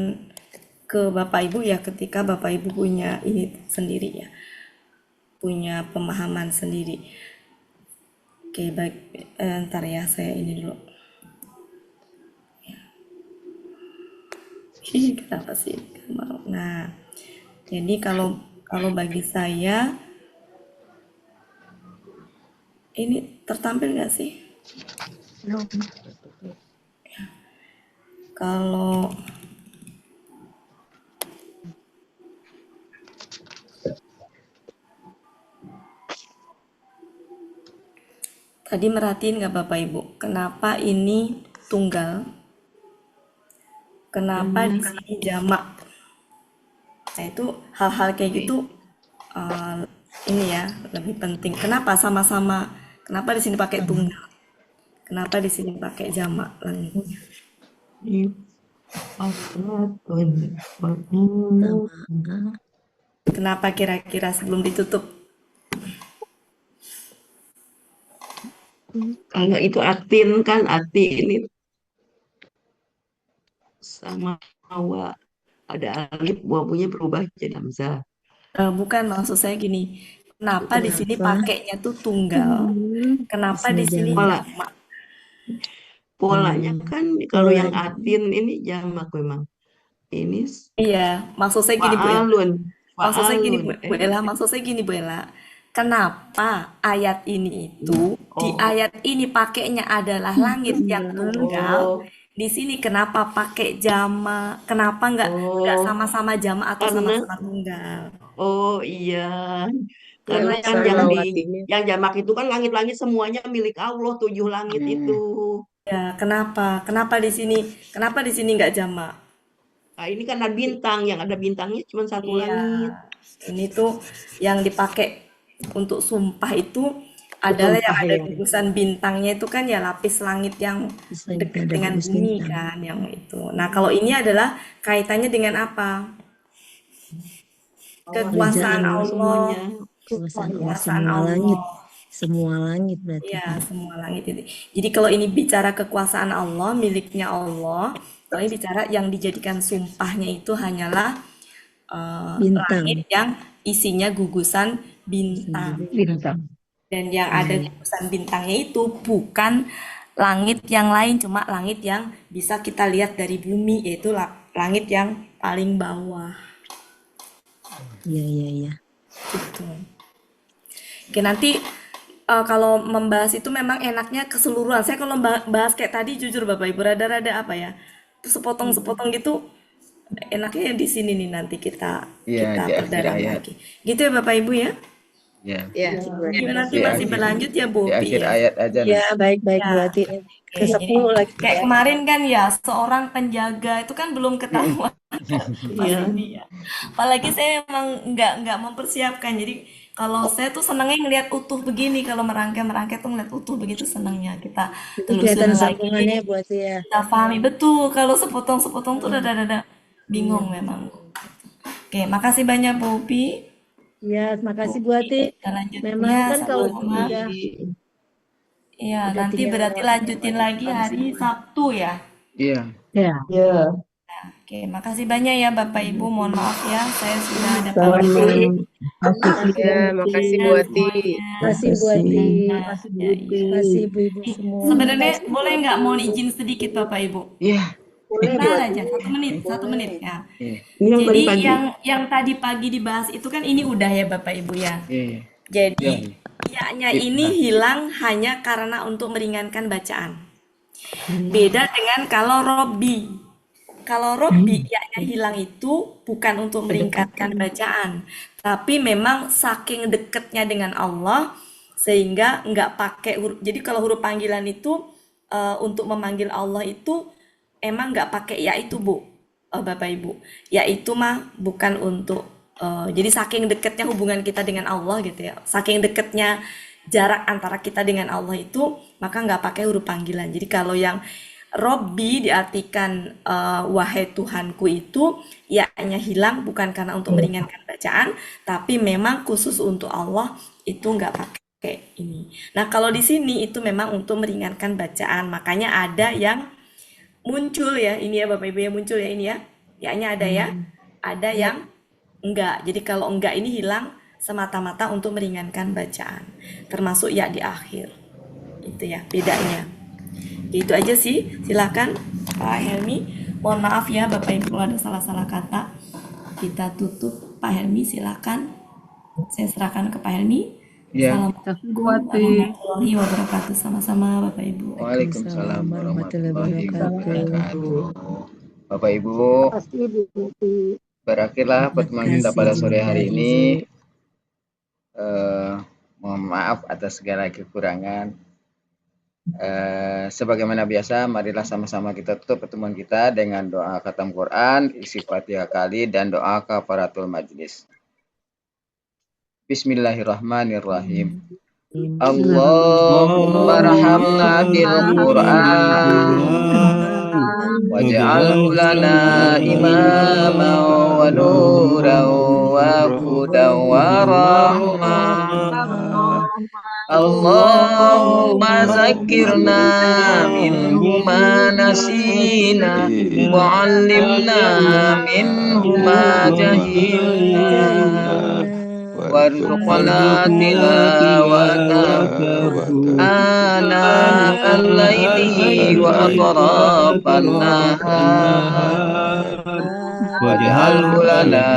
ke Bapak Ibu ya, ketika Bapak Ibu punya ini sendiri ya. Punya pemahaman sendiri. Oke, baik. Ntar ya, saya ini dulu. Kenapa sih? Nah, jadi kalau bagi saya ini tertampil nggak sih? Kalau tadi merhatiin nggak Bapak Ibu? Kenapa ini tunggal? Kenapa di sini jamak? Nah itu hal-hal kayak gitu ini ya lebih penting. Kenapa sama-sama? Kenapa di sini pakai tunggal? Kenapa di sini pakai jamak langitnya? Kenapa kira-kira sebelum ditutup? Kalau itu atin kan, ati ini sama wa ada alif, buahnya berubah jadi hamzah. Bukan, maksud saya gini. Kenapa di sini pakainya tuh tunggal? Kenapa di sini jamak? Polanya kan kalau yang atin ini jamak memang. Ini iya, maksud saya gini Bu Ella. Maksud saya gini Bu Ella. Kenapa ayat ini itu di ayat ini pakainya adalah langit yang tunggal? Di sini kenapa pakai jamak? Kenapa nggak sama-sama jamak atau sama-sama tunggal? Oh iya, Karena Ya, salawatinya. yang jamak itu kan langit-langit semuanya milik Allah, 7 langit itu. Ya, kenapa di sini? Kenapa di sini nggak jamak? Nah, ini kan ada bintang, yang ada bintangnya cuma satu Iya, langit. ini tuh yang dipakai untuk sumpah itu adalah yang Sumpah ada ya. gugusan bintangnya itu kan ya lapis langit yang Selain dekat ada dengan gugus bumi bintang. kan, yang itu. Nah, kalau ini adalah kaitannya dengan apa? Kekuasaan Kerajaan Allah, Semuanya. kekuasaan Allah, kekuasaan semua langit. Allah. Semua langit berarti. Ya, semua langit itu. Jadi kalau ini bicara kekuasaan Allah, miliknya Allah, kalau ini bicara yang dijadikan sumpahnya itu hanyalah Bintang. langit yang isinya gugusan bintang. Bintang. Dan yang ada gugusan bintangnya itu bukan langit yang lain, cuma langit yang bisa kita lihat dari bumi, yaitu langit yang paling bawah. Iya. Gitu. Oke, nanti kalau membahas itu memang enaknya keseluruhan. Saya kalau bahas kayak tadi jujur Bapak Ibu rada-rada apa ya, sepotong-sepotong gitu, enaknya yang di sini nih nanti kita Iya, di akhir perdalam ayat. lagi. Gitu ya Bapak Ibu ya. Ya, Ya, Nanti di masih akhir berlanjut ya di Bopi akhir ya. ayat aja Ya, nih. baik-baik Ya, Bu Ati. oke. Ke 10 Jadi, lagi kayak ya. kemarin kan ya seorang penjaga itu kan belum ketahuan pas Iya. ini ya. Apalagi saya memang nggak mempersiapkan. Jadi kalau saya tuh senangnya ngelihat utuh begini, kalau merangkai tuh ngeliat utuh begitu senangnya. Kita Itu kelihatan telusuri sambungannya lagi, Bu Ati ya. kita pahami betul. Kalau sepotong-sepotong tuh rada-rada bingung memang. Oke, makasih banyak Bopi. Ya, terima kasih Bu Ati. Kita lanjut Memang ya kan kalau sama-sama. udah Iya, udah nanti tinggal berarti lanjutin lagi hari Sabtu ya. Iya. Ya. Oke, makasih banyak ya Bapak Ibu. Mohon maaf ya, saya sudah ada panggilan. Ya, makasih Bu Ati. Makasih Bu Ati. Ya. Makasih Ibu-ibu semua. Sebenarnya boleh nggak mohon izin sedikit Bapak Ibu? Iya. Bentar aja, 1 menit ya. Iya. Jadi yang tadi pagi dibahas itu kan ini udah ya Bapak Ibu ya. Iya. Jadi ya-nya ini hilang hanya karena untuk meringankan bacaan. Beda dengan kalau Robbi. Kalau Robbi ya-nya hilang itu bukan untuk meringankan bacaan, tapi memang saking dekatnya dengan Allah sehingga nggak pakai huruf. Jadi kalau huruf panggilan itu untuk memanggil Allah itu emang nggak pakai ya itu Bu, Bapak Ibu. Ya itu mah bukan untuk jadi saking dekatnya hubungan kita dengan Allah gitu ya. Saking dekatnya jarak antara kita dengan Allah itu maka nggak pakai huruf panggilan. Jadi kalau yang Robbi diartikan wahai Tuhanku itu ya-nya hilang bukan karena untuk meringankan bacaan, tapi memang khusus untuk Allah itu nggak pakai ini. Nah kalau di sini itu memang untuk meringankan bacaan, makanya ada yang muncul ya, ini ya Bapak Ibu yang muncul ya ini ya, ya-nya ada ya, ada yang enggak. Jadi kalau enggak ini hilang semata-mata untuk meringankan bacaan, termasuk ya di akhir. Itu ya bedanya. Itu aja sih. Silakan Pak Helmi. Mohon maaf ya Bapak Ibu kalau ada salah-salah kata. Kita tutup. Pak Helmi silakan. Saya serahkan ke Pak Helmi. Ya. Assalamualaikum warahmatullahi wabarakatuh. Sama-sama Bapak Ibu. Waalaikumsalam warahmatullahi wabarakatuh. Bapak Ibu, berakhirlah pertemuan kita pada sore hari ini. Mohon maaf atas segala kekurangan. Sebagaimana biasa, marilah sama-sama kita tutup pertemuan kita dengan doa khatam Quran, isi Fatihah kali, dan doa kafaratul majlis. Bismillahirrahmanirrahim. Allahumma rahamna bil Quran waj'alhu lana imaman wa nuran wa hudan wa rahmah. Allahumma zakirna minhu ma nasina wa 'allimna minhu ma jahilna warzuqna tilawatahu ana al-laili wa atrafan nahar waj'alhu lana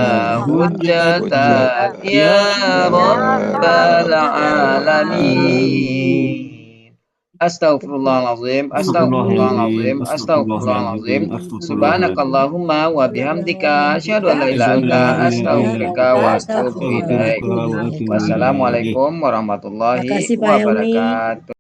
hujjatan ya rabbal alamin. Astaghfirullahalazim, astaghfirullahalazim, astaghfirullahalazim. Subhanakallahumma wa bihamdika asyhadu an la ilaha illa anta astaghfiruka wa atubu ilaik. Wassalamualaikum warahmatullahi Makasih Pak Helmi. wabarakatuh.